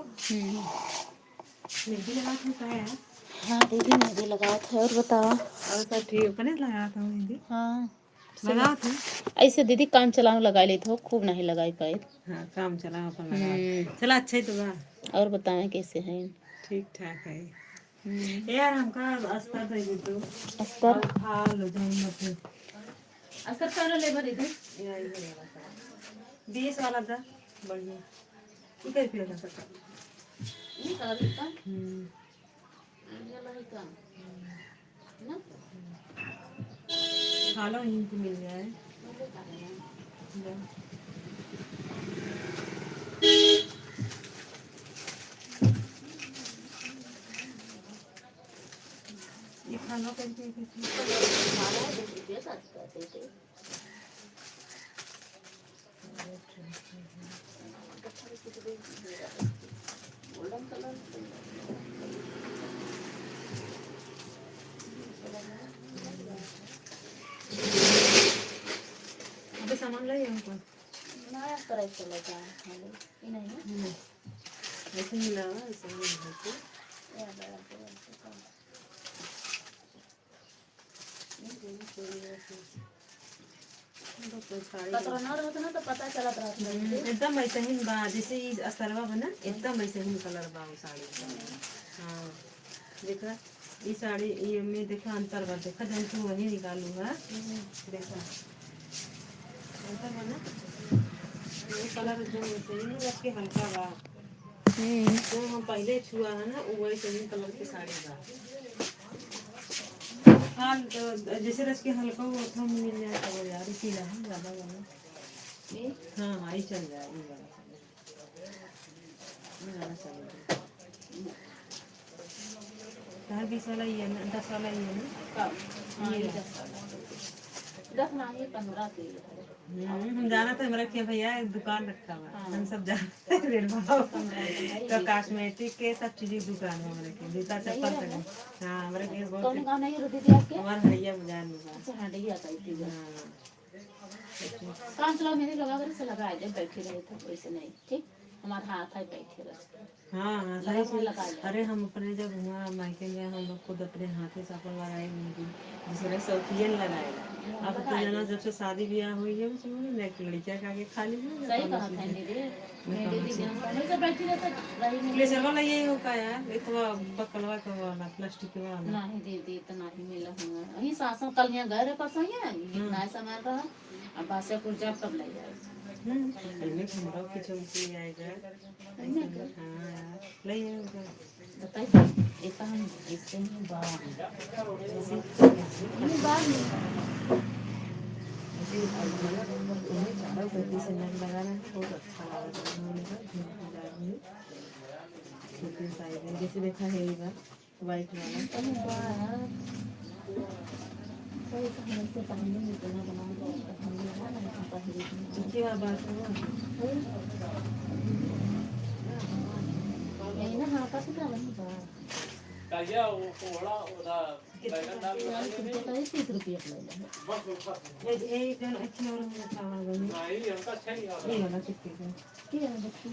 मेहंदी लगाते हैं है। हाँ दीदी मेहंदी लगाया था। और बताओ। और सब ठीक कने लगाया था मेहंदी। हाँ लगाओ थे ऐसे दीदी काम चलाने लगा ली थी, खूब नहीं लगाई पाई। हाँ काम चला अपन लगा चला अच्छा ही तो बा। और बताएं कैसे हैं। ठीक ठाक है यार हमका अस्तर दे दे तो अस्तर खा लो जान मत अस्तर का ले भरी दे। यही है 20 वाला था बढ़िया ठीक है फिर का ये कलर का ये लही का ना खा लो यहीं पे मिल जाए ये खाना कैसे खाना है 10 रुपये का अस्तर देते। गोल्डन कलर अबे सामान ले हमको नया तरह से लगा है ये नहीं है ऐसे मिला ऐसे मिला तो ये बड़ा बड़ा कतरनर होता ना तो पता चलत रहता है एकदम वैसे ही बा जैसे ये असरवा बना एकदम वैसे ही कलर बा वो साड़ी हाँ देखा ये साड़ी ये में देखा अंतर बा देखा जन तू वही निकालू है देखा अंतर बना ये कलर जो वैसे ही रख के हल्का बा जो हम पहले छुआ है ना वो वैसे ही कलर की साड़ी बा हाँ तो जैसे रच के हल्का वो तो मिल जाए तो यार इसी है ज़्यादा वाला हाँ हाँ ये चल जाए ये वाला चल जाए 20 वाला ये है ना 10 वाला ये है ना ये 10 नहीं 15 के हम जाना था हमारा क्या भैया एक दुकान रखा हुआ हम सब जानते हैं रेल भाव तो कॉस्मेटिक के सब चीज़ की दुकान है हमारे के जूता चप्पल तक हाँ हमारे के कौन बहुत गाँव नहीं है दीदी आपके। हमारे भैया बाजार में अच्छा हाँ नहीं आता है हाँ काम चलाओ मेहंदी लगा कर से लगा जब बैठी रहे थे वैसे नहीं ठीक। हमारे हाथ आई बैठे रहे हाँ हाँ लगा सही मन चीज। लगा ले। अरे हम अपने जब वहाँ मायके में हम लोग खुद अपने हाथे से अपन लगाए मेहंदी, दूसरे शौकीन लगाए। अब तो जाना जब से शादी ब्याह हुई है उसमें मैं एक लड़किया का आगे खाली है सही कहा था दीदी मेरी दीदी हम पहले से बैठी रहते रही नहीं। प्लेसर वाला यही होता है यार, एक तो बकलवा का वाला प्लास्टिक के वाला। नहीं दीदी इतना ही मिला हुआ यही सासों कल यहाँ गए परसों है इतना सामान रहा अब बासियापुर जब तब ले जाए इनमें हमरा कुछ उनसे आएगा। हाँ यार ले आएगा। बताइए एक हम इससे ही बात नहीं बात नहीं से नग लगाना है बहुत अच्छा लगा। जैसे देखा है ये बार वाइट वाला कहीं बात सही कहानी से पहले ही इतना बना दिया पहले ना पहले क्या बात है यही ना हाँ का कितना बनी बात काया वो कोहड़ा उधर बैगन दाल तुमको तो 30 रुपये ले ले एक जन अच्छी और हम खावा गए नहीं हमका अच्छा ही है ये वाला कितने का क्या बच्ची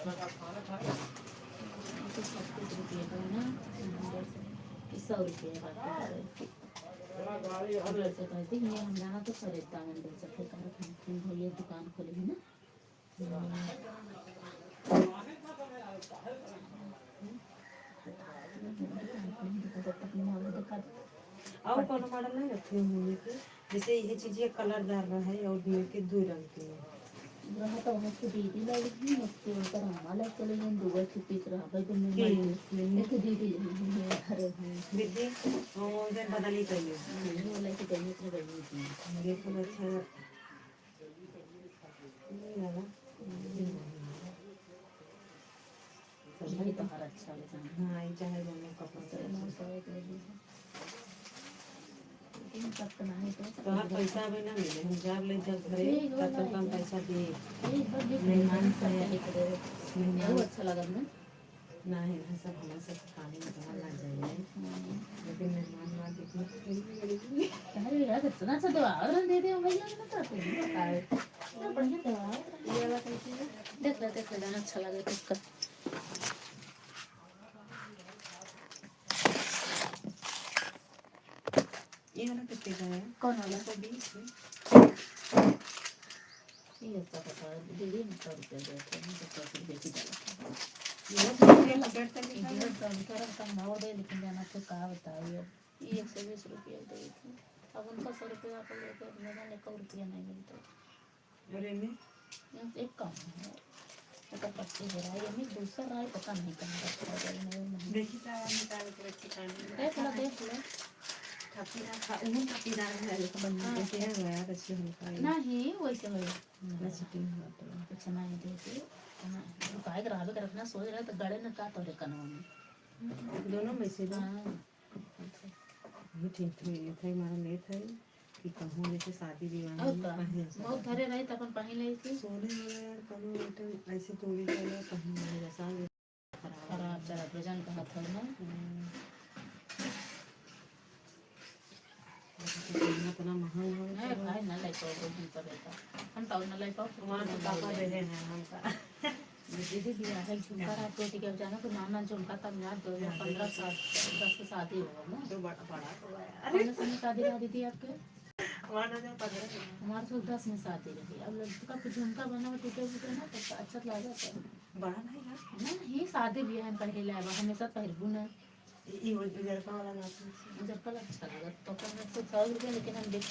खाना खाया तो 30 रुपये का ना 100 रुपये का थोड़ा गाड़ी अब ऐसे कहते हैं ये हम जाना तो खरीदता है अंदर से फिर हम भैया दुकान खोले है ना और कौन मॉडल नहीं रखे हुए के जैसे ये चीजें कलरदार रहा है और दिए के दो रंग के रहा तो हमको दीदी लगी मुझसे ऊपर हमारा चले गए दुबई के पीस रहा भाई तुम के एक दीदी घर है दीदी उधर बदली करिए वो लेके गई अपने गई थी देखो अच्छा ये वाला सही तो हर अच्छा लगा हाँ ये चाहे दोनों कपड़ा से तब तो नहीं तो हर पैसा भी ना मिले हम जब ले जब घरे तब तो कम पैसा दिए मेहमान मेहमान से से वो अच्छा लगा ना ना है ना सब हमारे सब खाने में तो लग जाए लेकिन मेहमान वाला कितनी अरे यार इतना अच्छा दवा और दे दे भैया ना तो इतना बढ़िया दवा ये वाला कैसे देख ले जाना अच्छा लगे तो इसका ये वाला कितने का है कौन वाला 120 है ये अच्छा पता दीदी 100 रुपये देते हैं तो 100 रुपये की दवा ये तो पेट तक इधर संकर का नाव दे लेकिन जाना तो कहा बताइए ये 120 रुपये दे थी अब उनका 100 रुपये आप लेके अपने जाने का रुपया नहीं मिलता अरे में एक कम है तो पच्ची हो रहा है ये दूसरा रहा है पता नहीं कहाँ रखा है नहीं देखी था निकाल के रखी था देख लो ठपीदार था उन्हें ठपीदार है बनना कैसे है गया अच्छे होता है नहीं वैसे है ना चिटिंग हुआ तो कुछ नहीं देती काय कर आवे रखना सोच रहा तो गड़े न का तोरे कनवा में दोनों में से ना हाँ ये ठीक है थे मारा ले थे कि कहूँ जैसे शादी विवाह और में का पहन बहुत घरे रही तो अपन पहन ले थी सोने वाला यार कौन आइटम ऐसे तोड़ी चले पहन ले जैसा खराब जरा प्रजन का हाथ है ना इतना महंगा हो मैं भाई ना ले पाओ दिन पर रहता हम तो ना ले पाओ हमारे पापा दे हैं हमका दीदी भी है झुमका रात को टिके जाना तो नाना झुमका तब यार 2015 साल 10 से शादी होगा ना तो बड़ा हुआ है अरे समय शादी रहा दीदी आपके हमारा जो 15 हमारे तो 10 में शादी रही अब लड़का का झुमका बना हुआ टूटे फूटे ना तो अच्छा लगा था बड़ा नहीं है ना ही शादी भी है पहले लाया हमेशा पहरबू ना ये वो लड़का वाला ना जब कल अच्छा लगा तो कल 100 रुपये लेकिन हम देख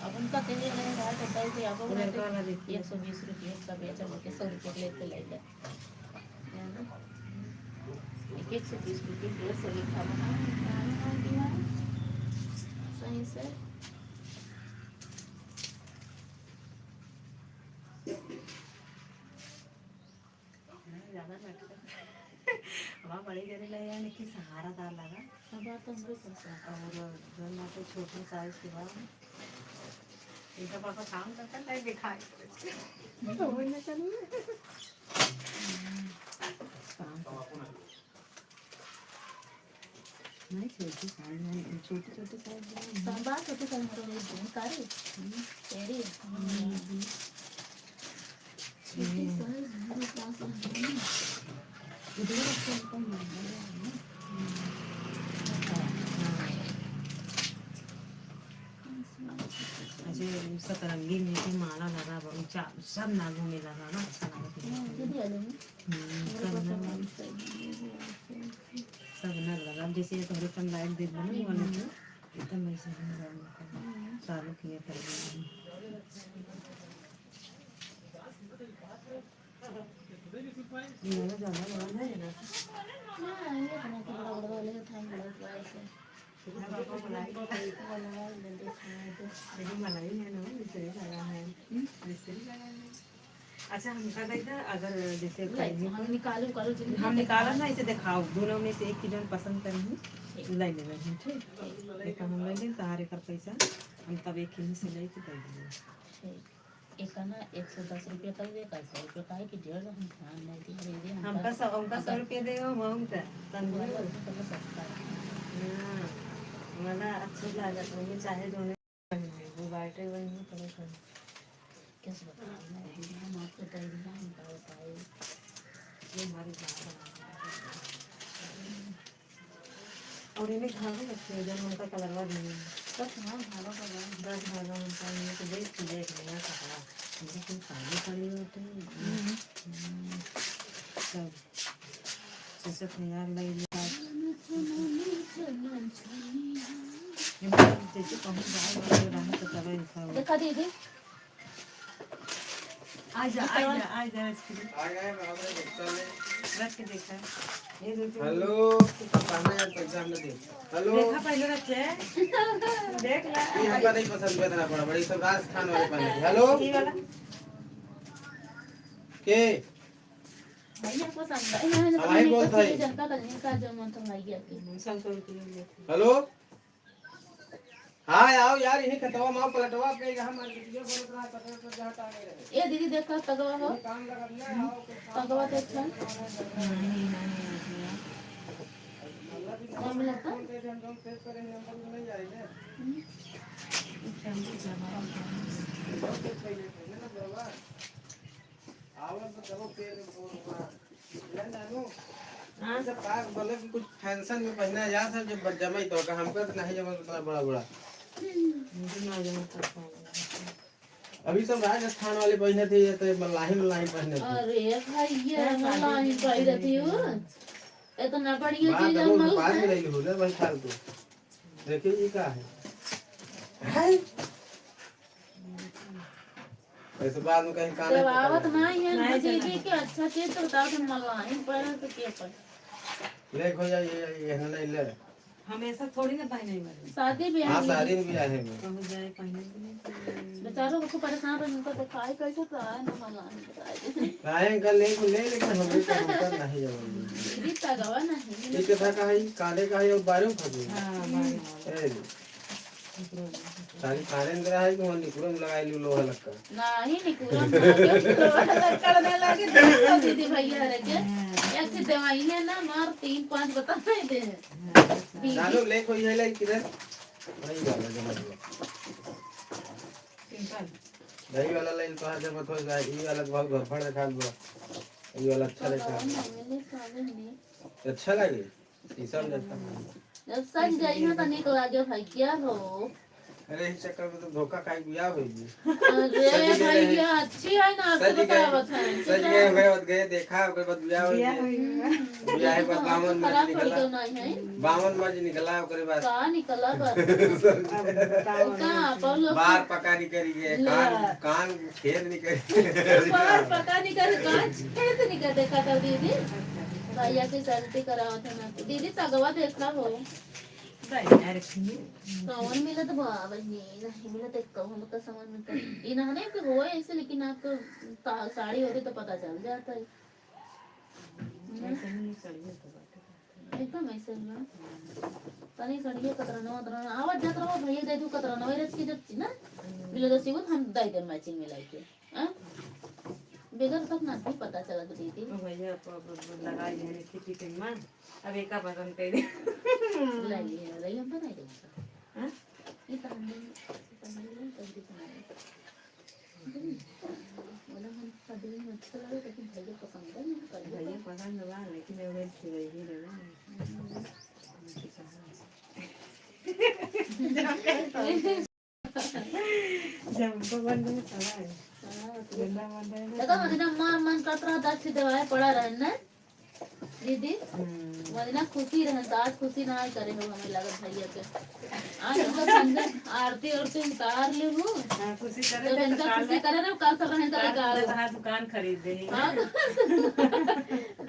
अब उनका तेरे नहीं रहा तो कल भी अब लड़का वाला देखिए 120 रुपये का बेचा बोल 100 रुपये लेते ले ले एक 120 रुपये डेढ़ से लिखा बना सही से हवा बड़ी गरी लगे यानी कि सहारा दार लगा अब बात तो हमरे पैसा और जब ना तो छोटे साइज के बाद इनका पापा काम करता नहीं दिखाई तो वही ना चलिए नहीं छोटी साइज नहीं छोटी छोटी साइज सब बात होती है तो ये दिन करे तेरी छोटी साइज ऐसे सतरंगी में के माला लगा ऊंचा सब नागों में लगा ना अच्छा लगा सब नग लगा। अब जैसे तुम्हारे कम लाइट दे बना वाले तो एकदम ऐसे ही चालू किया कर ये ज्यादा बड़ा है ना लेकिन मलाई है ना मिस्त्री लगा है मिस्त्री लगा है। अच्छा हमका देखा अगर जैसे हम निकालो हम निकाला ना इसे दिखाओ दोनों में से एक की जो पसंद करें ले लेंगे ठीक एक हम ले लें तारे का पैसा हम तब एक ही से ले के दे देंगे। एक ना 110 रुपया कर दे 100 रुपया का है कि 1.5 हम ध्यान नहीं दी दे हमका 100 रुपया देगा हम तंदूर सस्ता है। हां वाला अच्छा लागत है चाहे दोनों वो बाटे वही में करे कर कैसे बताना हम आपको दे दिया हम बताए ये हमारी बात है। और इन्हें खाना रखते हैं जब उनका कलरवा देंगे बस हाँ भाड़ा का बस भागा उनका ये तो देख नया कपड़ा लेकिन साड़ी पड़ी होते हैं सब जैसे तैयार लग लिया जैसे कहूँ जाए रहा तो तब ऐसा हो देखा दीदी आजा रख के देखा ये हेलो पाना यार पैसा हमने दे हेलो देखा पहले रखे देख ला ये हमका नहीं पसंद बेतना पड़ा बड़ी सब राजस्थान वाले पहने हेलो ये वाला के भैया को समझा हमारी बोल था जनता कल्याण का जो मन तो भैया के 100 रुपये हेलो हाँ आओ यार यही खतवा माँ पलटवा पे यहाँ मार वीडियो बोल रहा पता तो जाता नहीं रहे ये दीदी देखा तगवा हो काम लगा ना आओ तगवा तो अच्छा कौन मिला था हम सेव करें नंबर नहीं जाएगा आओ तो करो पेड़ हाँ जब पास बोले कि कुछ फंक्शन में पहना याद है जब जमाई तो का हमको तो नहीं जमा उतना बड़ा बड़ा अभी सब राजस्थान वाले पहने थे ये तो मलाही पहने थे अरे भैया मलाही पाई रहती हो इतना बढ़िया बात चीज वो हम बाद में नहीं हो जाए भाई फालतू देखिए ये क्या है ऐसे बाद में कहीं कान जवाबत नहीं है दीदी के अच्छा चीज तो बताओ तुम मलाही पर तो के पर ले हो जाए ये नहीं ले हमेशा थोड़ी ना पहने वाले शादी ब्याह हां शादी में भी आए हैं कहूँ जाए पहने के लिए बेचारों को परेशान रहने को दिखाई कैसे तो आए ना मलाही बताए काहे कल ले लेकिन हम भी काम कर नहीं जाएंगे दीदी तगवा नहीं ये क्या का है काले का है और बारियों फंसे हां भाई ए सारी काले अंदर है कि वहां निकुरम लगाई लो लोहा लक्का नहीं निकुरम करने लगे दीदी भैया रे के एक दवाई है ना मार 3-5 बता नहीं दे नालो ले कोई है ले किधर नहीं वाला जमा सिंपल दही वाला लाइन तो आज मत हो जाए ये वाला बहुत भरफड़ है खाल बुरा ये वाला अच्छा लगता है अच्छा लगे शीशम जैसा जब सज जाई ना तो निक लागे भाई क्या हो अरे इस चक्कर में तो धोखा खाई बिया होगी अरे भैया अच्छी है ना आपको बतावत है सच गए देखा ओकर बाद बिया होगी बिया है बाद बामन में खराब निकला तो नहीं है बामन में निकला ओकर बाद का निकला का बोलो बार पका नहीं करी गए कान खेल नहीं करी बार पता नहीं कर कान खेत नहीं कर देखा कर दीदी भैया की सेल्फी करावत है ना दीदी तगवा देखला हो कौन मिला तो बाबा नहीं मिला तो कहूँ तो समझ में तो ये ना है कि वो ऐसे लेकिन आपको साड़ी होती तो पता चल जाता है एकदम ऐसे ना तनी सड़िए कतरनो आवाज जात रहो भैया दे दू कतरनो रच के जब ना मिला तो सिगुत हम दे दे मैचिंग में लाके हां बेगर तक ना भी पता चला दीदी भैया लगाई है खेती के मां अब एक का पसंद कर दे लाई हम बनाई देंगे हां ये तो हम जल्दी बनाए बोला हम शादी में अच्छा लगे लेकिन भैया पसंद है ना भैया पसंद बा लेकिन एगो खिले ही रे जब हमको बंद में चला है गंदा बंद है देखो मदीना मन करता रहा 10 दवाई पड़ा रहे ना दीदी मदीना खुशी रहे तो आज खुशी ना करे हो हमें लगत भैया के आज हमको संजय आरती और तो उतार ले हो हां खुशी तो करे इनका खुशी करे ना कल सब रहने का कहा दुकान खरीद दे हाँ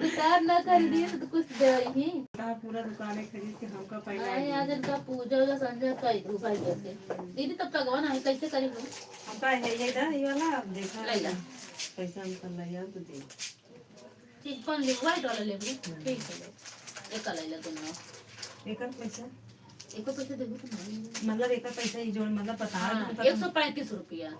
दुकान ना खरीदी तो कुछ दे ही कहा पूरा दुकानें खरीद के हमका पहले नहीं आज इनका पूजा का संजय कई रुपए देते दीदी तब तक ना कैसे करेंगे हमका ये दा ये वाला अब देखा ले ला पैसा हमका लिया तो दे ठीक पन ले वाइट वाला ले ठीक है एक ले ले दोनों एकर पैसा एक को पैसे देबो तो नहीं मतलब एकर पैसा ही जोड़ मतलब बता हाँ, 135 रुपया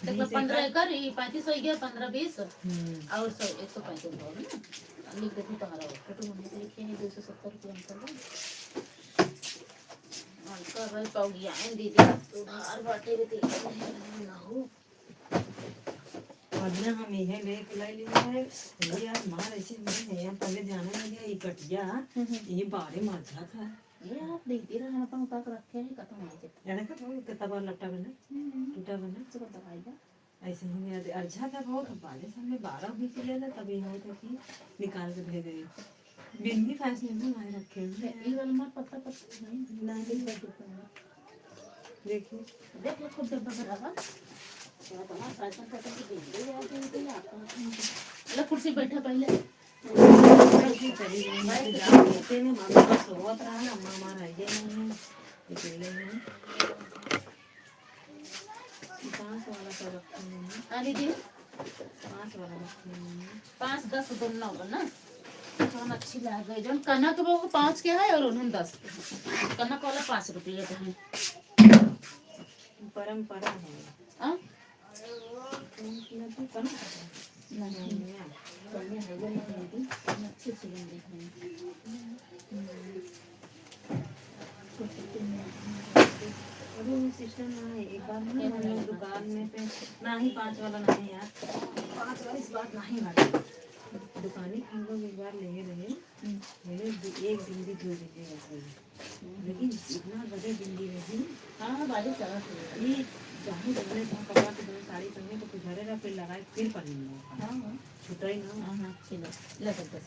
देखो 15 कर 35 हो गया 15 20 और 135 हो गया ना लिख देती तुम्हारा कटो हमने लिखे हैं 270 रुपया अंकल अंकल भाई पाऊ गया है दीदी उधार बाटे भी दे ना हो और ना हम यह ले के लाई लिया है ये यार मार ऐसे नहीं है हम पहले जाने लगे ये कटिया ये बारे मजा था ये आप देखती रहा हम अपन उतार रखे हैं खत्म हो जाए जाने का तो कितना लट्टा बना टूटा बना सब दवाई ऐसे ही याद अच्छा था बहुत बाले सामने 12 भी चले ना तभी हो था कि निकाल के दे दे बिंदी फैशन में लाए रखे हैं ये वाला मार पत्ता नहीं ना देखिए देख लो खुद डब्बा भरा हुआ क्या तुम्हारा फैशन पता कि दे दे यार दे आपका ले कुर्सी बैठा पहले तेने मामा का सोवत रहा ना मामा रह गए नहीं निकले हैं 5 वाला तो रखते हैं हाँ दीदी 5 वाला रखते हैं 5 10 दोनों होगा ना हम अच्छी लग गई जो कनक वो 5 के है और उन्होंने 10 कनक वाला 5 रुपये का है परंपरा है हाँ नहीं कम नहीं कन्या है वो नहीं दीदी अच्छी सी लग रही अभी सिस्टम ना है एक बार ना हम लोग दुकान में पे ना ही 5 वाला नहीं यार 5 वाला इस बार नहीं लगा दुकानी हम लोग एक बार ले रहे मैंने एक बिंदी दो दीजिएगा लेकिन इतना बड़े बिंदी रही हाँ बाजी चला ये जहाँ जगह जहाँ कपड़ा के दो साड़ी पहने तो कुछ झरे फिर लगाए फिर पहन हाँ छुटा ही ना हाँ हाँ अच्छी लग सकते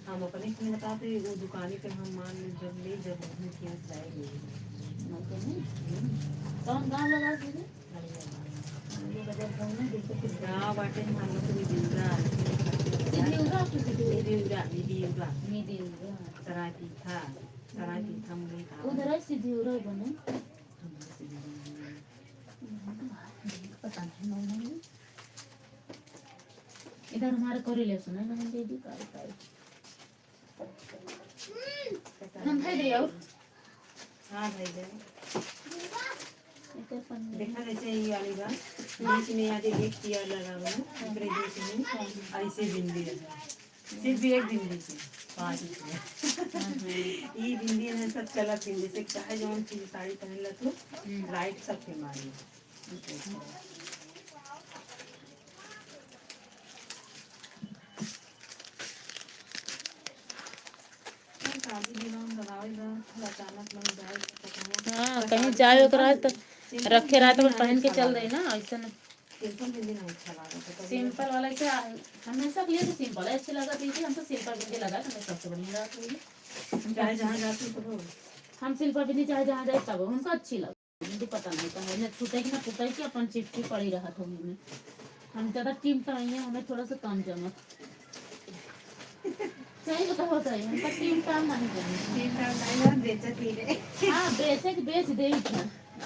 हम अपने से बताते वो दुकानी पे हम मान ले जब घूमने किया जाएंगे कौन गाँव लगा दीदी ये बाजार घूमने देखो किस गाँव बाटे हम लोग भी दिलरा सराय पीठा मुझे उधर है सीधी उधर बने पता नहीं इधर हमारे को रिलेशन है ना दीदी का हम है दे और हाँ भाई दे इधर पन देखा जैसे ये वाली का बीच में आगे एक टियर लगा हुआ है पूरे बीच में ऐसे बिंदी है सिर्फ एक बिंदी से 5 ये बिंदी है सब कलर बिंदी से चाहे जो चीज साड़ी पहन ला तो लाइट सब पे मारी हाँ कहीं जाए ओकरा तो रखे रहा तो पहन के चल रही ना ऐसा ना सिंपल बिंदी नहीं अच्छा लगा सिंपल वाला से हमेशा लिए तो सिंपल है अच्छी लगा दीजिए हम तो सिंपल बिंदी लगा हमें सबसे बढ़िया लगा चाहे जहाँ जाती तो हम सिंपल बिंदी चाहे जहाँ जाए तब हमको अच्छी लगी बिंदी पता नहीं कहा ना छूटे कि ना फूटे कि अपन चिपकी पड़ी रहा था में हम ज़्यादा टीम तो नहीं है हमें थोड़ा सा कम जमक सही बता होता है हमका टीम काम नहीं करना हाँ बेच दे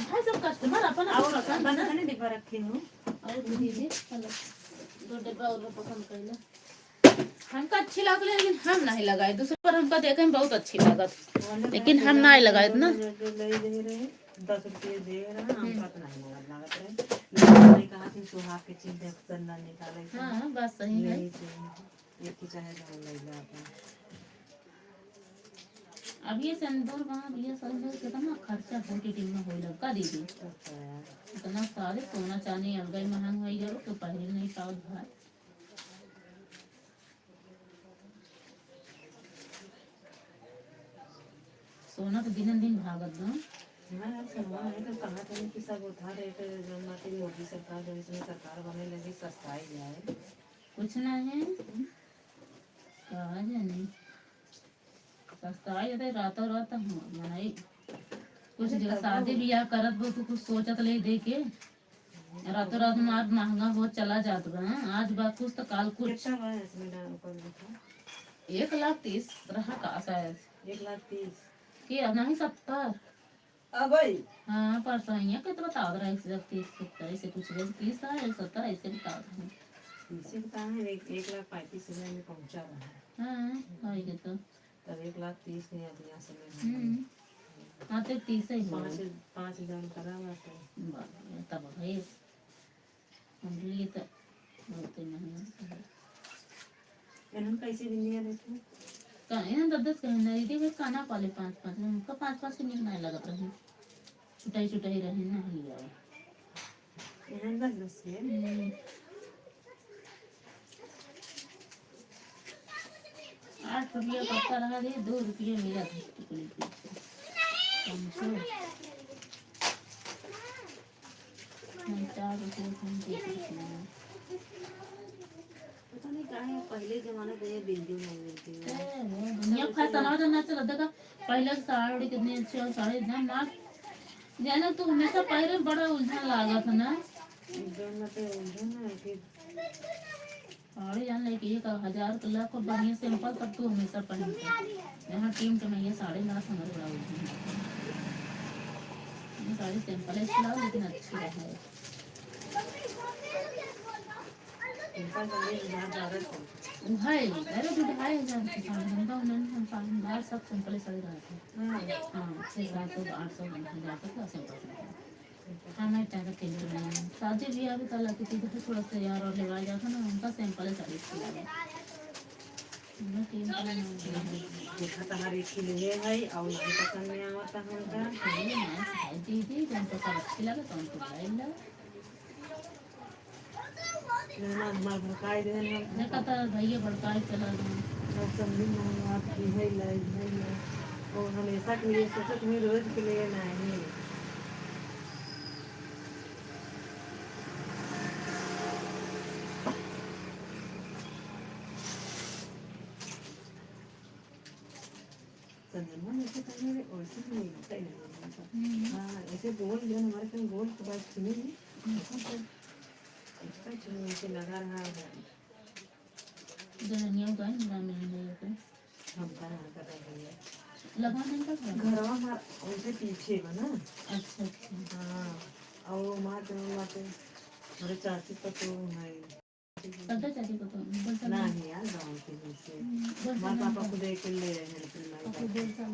है सब कस्टमर अपन और बना ने डिब्बा रखे हो और दीजिए दो डब्बा और पसंद कर लो हमको अच्छी लग लेकिन हम नहीं लगाए दूसरे पर हमको देखे में बहुत अच्छी लागत लेकिन हम नहीं लगाए ना 10 रुपये दे रहा हम पता नहीं लागत रहे मैंने कहा कि सुहाग के चीज चंदन निकाले हाँ बस सही है ये की चाहे जान ले ला अब ये सिंदूर वहाँ ये सिंदूर कितना खर्चा होके टीम में हो लगा दीदी इतना सारे सोना चांदी अलग ही महंग हो गया तो पहले नहीं पाओ भाई सोना तो दिन दिन भागत ना। हाँ यार सुनवा है तो कहा था कि सब उधार रेट जो माती मोदी सरकार जो इसमें सरकार बने लगी सस्ताई जाए। कुछ ना है कहा जाने सस्ता है रातों रात मनाई कुछ जगह शादी ब्याह करत बो तो कुछ सोचत ले दे के रातों रात मार महंगा हो चला जात बा आज बा कुछ तो काल कुछ। कितना बा इसमें डाल ऊपर लिखा 1,30,000 रहा का शायद 1,30,000 कि नहीं 70। अब भाई हाँ परसों यहाँ के तो बता रहा है 1,30,000 ऐसे कुछ 30 है 70 ऐसे बता रहे हैं। इसे बता है 1,35,000 में पहुंचा रहा है। हाँ है तो तब 1,30,000 में अब यहाँ से मैं हाँ तो 30 ही 5,000 करा हुआ तब भाई हम लिए तो होते नहीं इन्होंने कैसे दिन दिया देते कहीं ना 10 कहीं नहीं थी खाना पाले 5-5 उनका 5-5 के नहीं लगत रहे छुटाई छुटाई रहे ना लिया यहाँ 10 के 8 रुपया पत्ता रहा दे 2 रुपया मिला था टुकड़ी समझो 4 रुपया कम पता नहीं क्या है पहले जमाने में ये बिल्डिंग नहीं मिलती है। दुनिया फैशन आ जाना चला देखा पहले की साड़ी कितनी अच्छी और साड़ी इतना मार जाना तू हमेशा पहले बड़ा उलझन लागा था ना जो मतलब ना कि साड़ी जान ले कि 1,000 का लाख और बढ़िया सिंपल तब तू हमेशा पहनता यहाँ टीम के मैं ये साड़ी ना समझ बड़ा उलझन ये साड़ी सिंपल है इसलिए लेकिन अच्छी है इनका जल्दी बाहर जा रहे थे भाई अरे जो 2,500 की साड़ी उनका उन्होंने हम साड़ी बाहर सब सिंपल साड़ी रहते हैं हाँ 600-700-800 हजार तक का सिंपल हाँ मैं टाइम टेलर नहीं शादी ब्याह भी कल की थी थोड़ा सा यार और लेवा जाता ना उनका सिंपल साड़ी सिला देखा तो हर एक के लिए है और ये पसंद नहीं आता हमका दीदी जब तो सब अच्छी लगे तो उनको भाई लगे ना हमार भड़काई दे हम देखा था भैया भड़काई चला गया सब समझी ना आप की है लाई है और हमेशा के लिए सोचत हुई रोज के लिए नहीं संजना ऐसे करने में और से नहीं होता ही नहीं हाँ ऐसे गोल जो हमारे कहीं गोल के बाद सुनी नहीं इसका चुन से लगा रहा है जननियों का ना मिलने को हम कहाँ कर रहे हैं लगा नहीं का घरवा हमारा उनसे पीछे बना अच्छा अच्छा हाँ और माँ के मेरे चाची का तो नहीं पता चाची को तो बोलता नहीं यार गाँव के जैसे माँ पापा को देख के ले रहे हैं तो बोल साल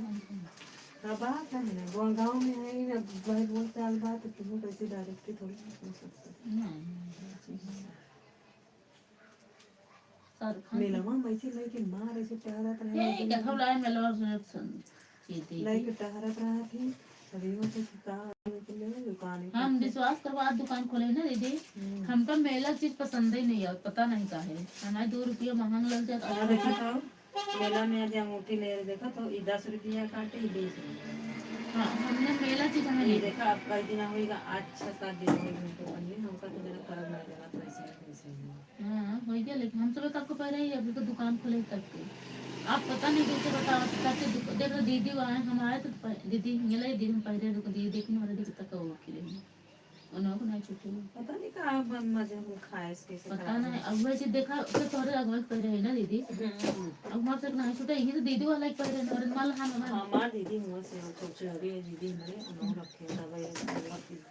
हाँ बात है ना वो गाँव में है ही ना भाई बोल साल बात है तुम्हें कैसे डायरेक्टली थोड़ी हो सकता नहीं सर मेलवा मैसे लेके मार ऐसे टहरत रहे ये क्या खबर है मेलवा सुन चीती लेके टहरत रहा थी अभी वो तो कहा के लिए दुकान हम विश्वास करो आज दुकान खोले ना दीदी हमको मेला चीज पसंद ही नहीं है पता नहीं का है हमारे 2 रुपया महंगा लग जाता और देखा तो मेला में आज अंगूठी ले देखा तो 10 रुपया काटे 20 रुपया हाँ हमने मेला चीज हमें ये नहीं देखा अब कई दिन होएगा आज 6-7 दिन होएगा तो अन्य हमका तो जरा फर्क नहीं लगा तो ऐसे हाँ हो गया लेकिन हम सब कब को पहले ही अभी तो दुकान खोले तक के आप पता नहीं कैसे बताओ ताकि देखो दीदी आए हम आए तो दीदी मिला दीदी हम पहले दीदी देखने वाले दीदी तक वो के लिए उन्होंने को नहीं छुट्टी पता नहीं कहाँ मजे में खाए इसके से पता नहीं अब वैसे देखा तो थोड़े अगवा कर रहे हैं ना दीदी अब मार से नहीं छुट्टी यही तो दीदी वाला एक पहले और माल हम हमार दीदी हुआ से छोटे हो गए दीदी हमारे उन्होंने रखे दवाई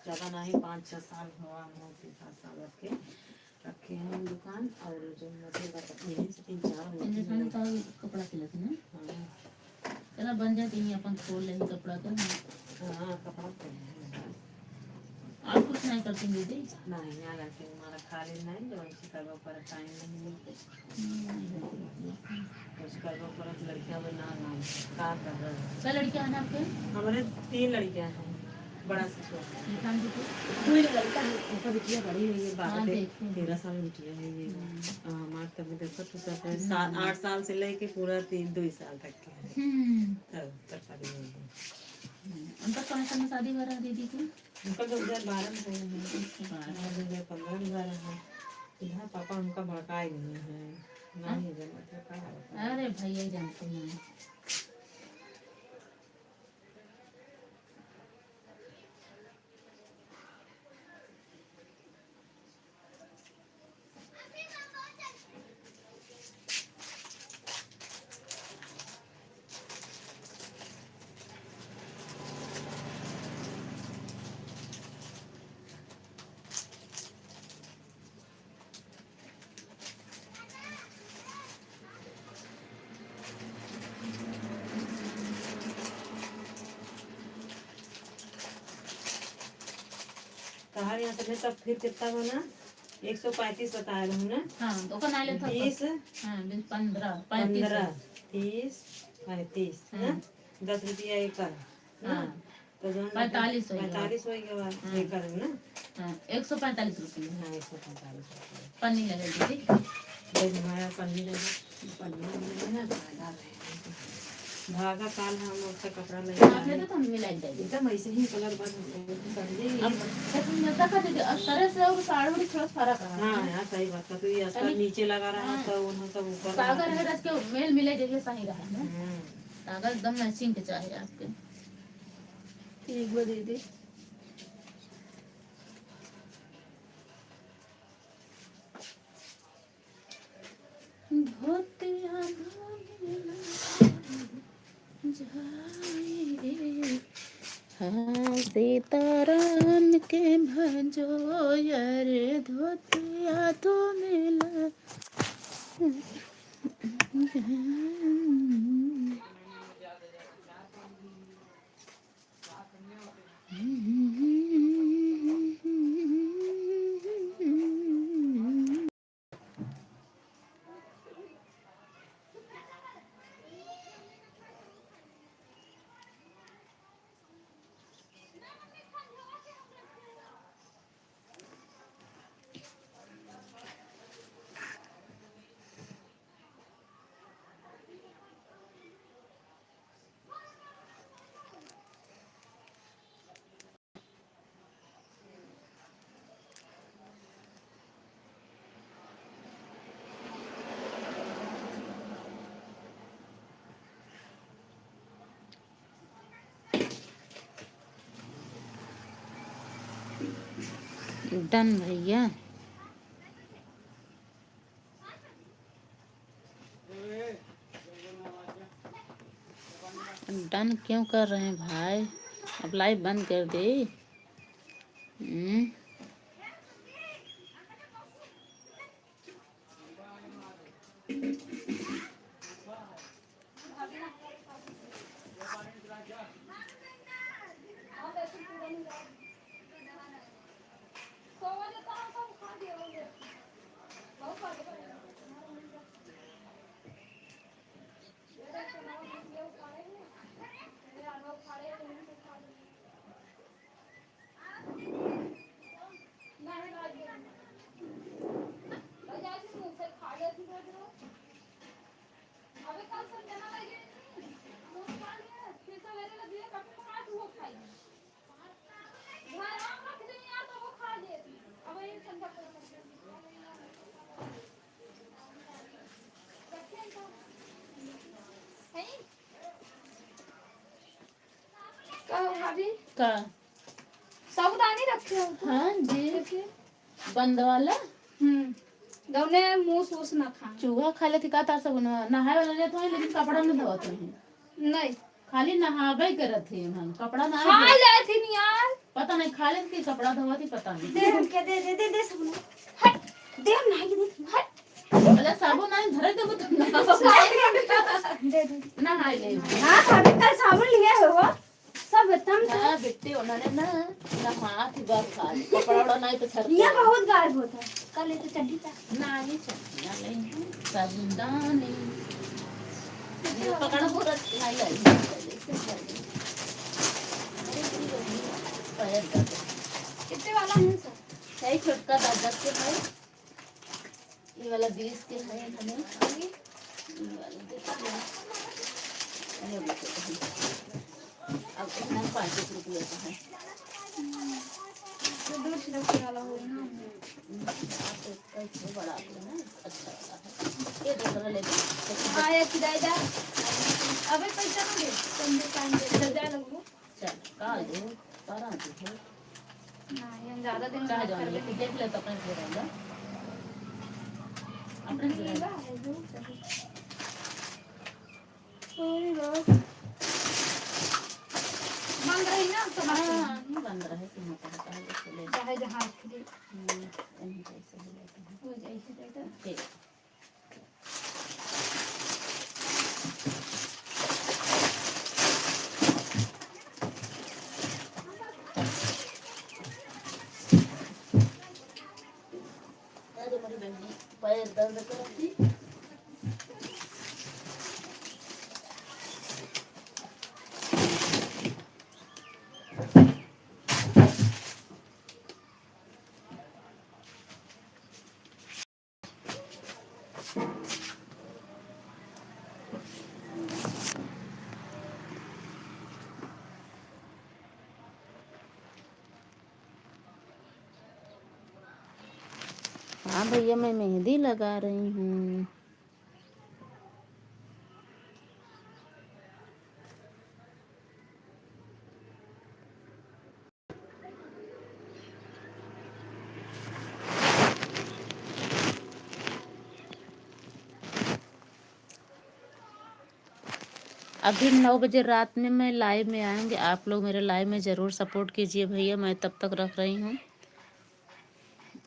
ज़्यादा नहीं 5-6 साल हुआ हम 7 साल रखे हैं दुकान और जो मतलब यही से 3-4 का कपड़ा सिलते ना चला बन जाती है अपन खोल ले कपड़ा का हाँ कपड़ा पहने और कुछ नहीं करती दीदी नहीं यहाँ लड़के हमारा खाली नहीं जो ऐसे करवा पर टाइम नहीं मिलते कुछ करवा पर लड़कियाँ बना ना का कर रहे हैं क्या लड़कियां हैं आपके हमारे 3 लड़कियाँ हैं बड़ा सा निशान दीदी उनका बिटिया बड़ी है ये हाँ, देखी। 13 साल बिटिया है ये हमारे तब में देखो तो सब 8 साल से लेके पूरा 2 साल तक के है तब शादी हो गई। उनका कौन सा में शादी हो रहा है दीदी की? उनका 2012 में हुआ है 2015 में हुआ है। इधर पापा उनका भड़का ही नहीं है नहीं जानते क्या अरे भैया जानते हैं। कहा यहाँ से तब फिर कितना बना 135 बताया हूँ ना हाँ दुकान आले था 20 हाँ 15 15 30 35 है 10 रुपया एकड़ हाँ तो 45 हो गया। 45 हो गया एकड़ में ना हाँ 145 रुपये हाँ 145 पन्नी लगे दीदी। देख हमारा पन्नी धागा काल हम उसका कपड़ा ले आपने तो हम मिला देंगे। एकदम ऐसे ही कलर बन समझे अब मिलता का दीदी असर से और साड़ी थोड़ा फर्क है। हाँ यार सही बात है तो ये अस्तर नीचे लगा रहा है तो उन्होंने सब ऊपर सागर है रस के मेल मिले जगह सही रहा है ना। हम्म। सागर एकदम मैचिंग के चाहिए आपके। ठीक वो दीदी। भोतिया हाँ सीताराम के भजो यार धोतिया तो मिला। डन भैया। डन क्यों कर रहे हैं भाई? अब लाइव बंद कर दे। का साबुदानी रखे हो? हाँ जी बंद वाला गौने मूस वूस ना खा। चूहा खा लेती का तार सब नहाए वाला लेते हैं लेकिन कपड़ा में धोते हैं। नहीं खाली नहावे करत है हम कपड़ा ना खा ले थी नहीं यार। पता नहीं खा लेती कपड़ा धोती पता नहीं। दे हमके दे सब हट दे हम नहीं दे हट अरे साबुन नहीं धरे देबो तुम दे नहाए ले। हां भाभी कल साबुन लिए हो सब एकदम हां बेटे उन्होंने ना नहा थी बात खा कपड़ा नहीं तो छर ये बहुत गायब होता है। कल ये तो चड्डी था नहीं चढ़ना नहीं साबुनदानी ये पकड़ पूरा नहीं लाई पैर दर्द कितने वाला है सर? है, छोटका 10 के है, ये वाला 20 के है हमें, ये वाला देखिए, ये देखिए, अब इतना 35 रुपये का है। तो 2 वाला हो ना। इसको बड़ा है, अच्छा वाला है, ये दूसरा ले लो। आया किराए जा अबे पैसा ना दे संडे टाइम दे चल जाए लगो चल काल दो, करा दो ना ये ज्यादा दिन चाहे जाओ ये देख ले तो अपने से रहेगा, अपने से रहेगा। सॉरी बस बंद रही ना तो हाँ नहीं बन रहा है, क्यों होता है इसको ले चाहे जहाँ खरीद कहीं कैसे भी लेते हैं। हो जाए से जाएगा। ठीक अरे मेरी बहनी पैर दर्द कर रही थी। हाँ भैया मैं मेहंदी लगा रही हूँ। अभी 9 बजे रात में मैं लाइव में आएंगे, आप लोग मेरे लाइव में ज़रूर सपोर्ट कीजिए भैया। मैं तब तक रख रही हूँ,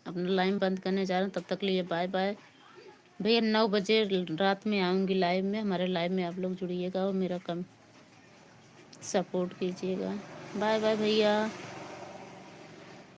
अपना लाइव बंद करने जा रहे हैं, तब तक लिए बाय बाय भैया। 9 बजे रात में आऊँगी लाइव में, हमारे लाइव में आप लोग जुड़िएगा और मेरा कम सपोर्ट कीजिएगा। बाय बाय भैया।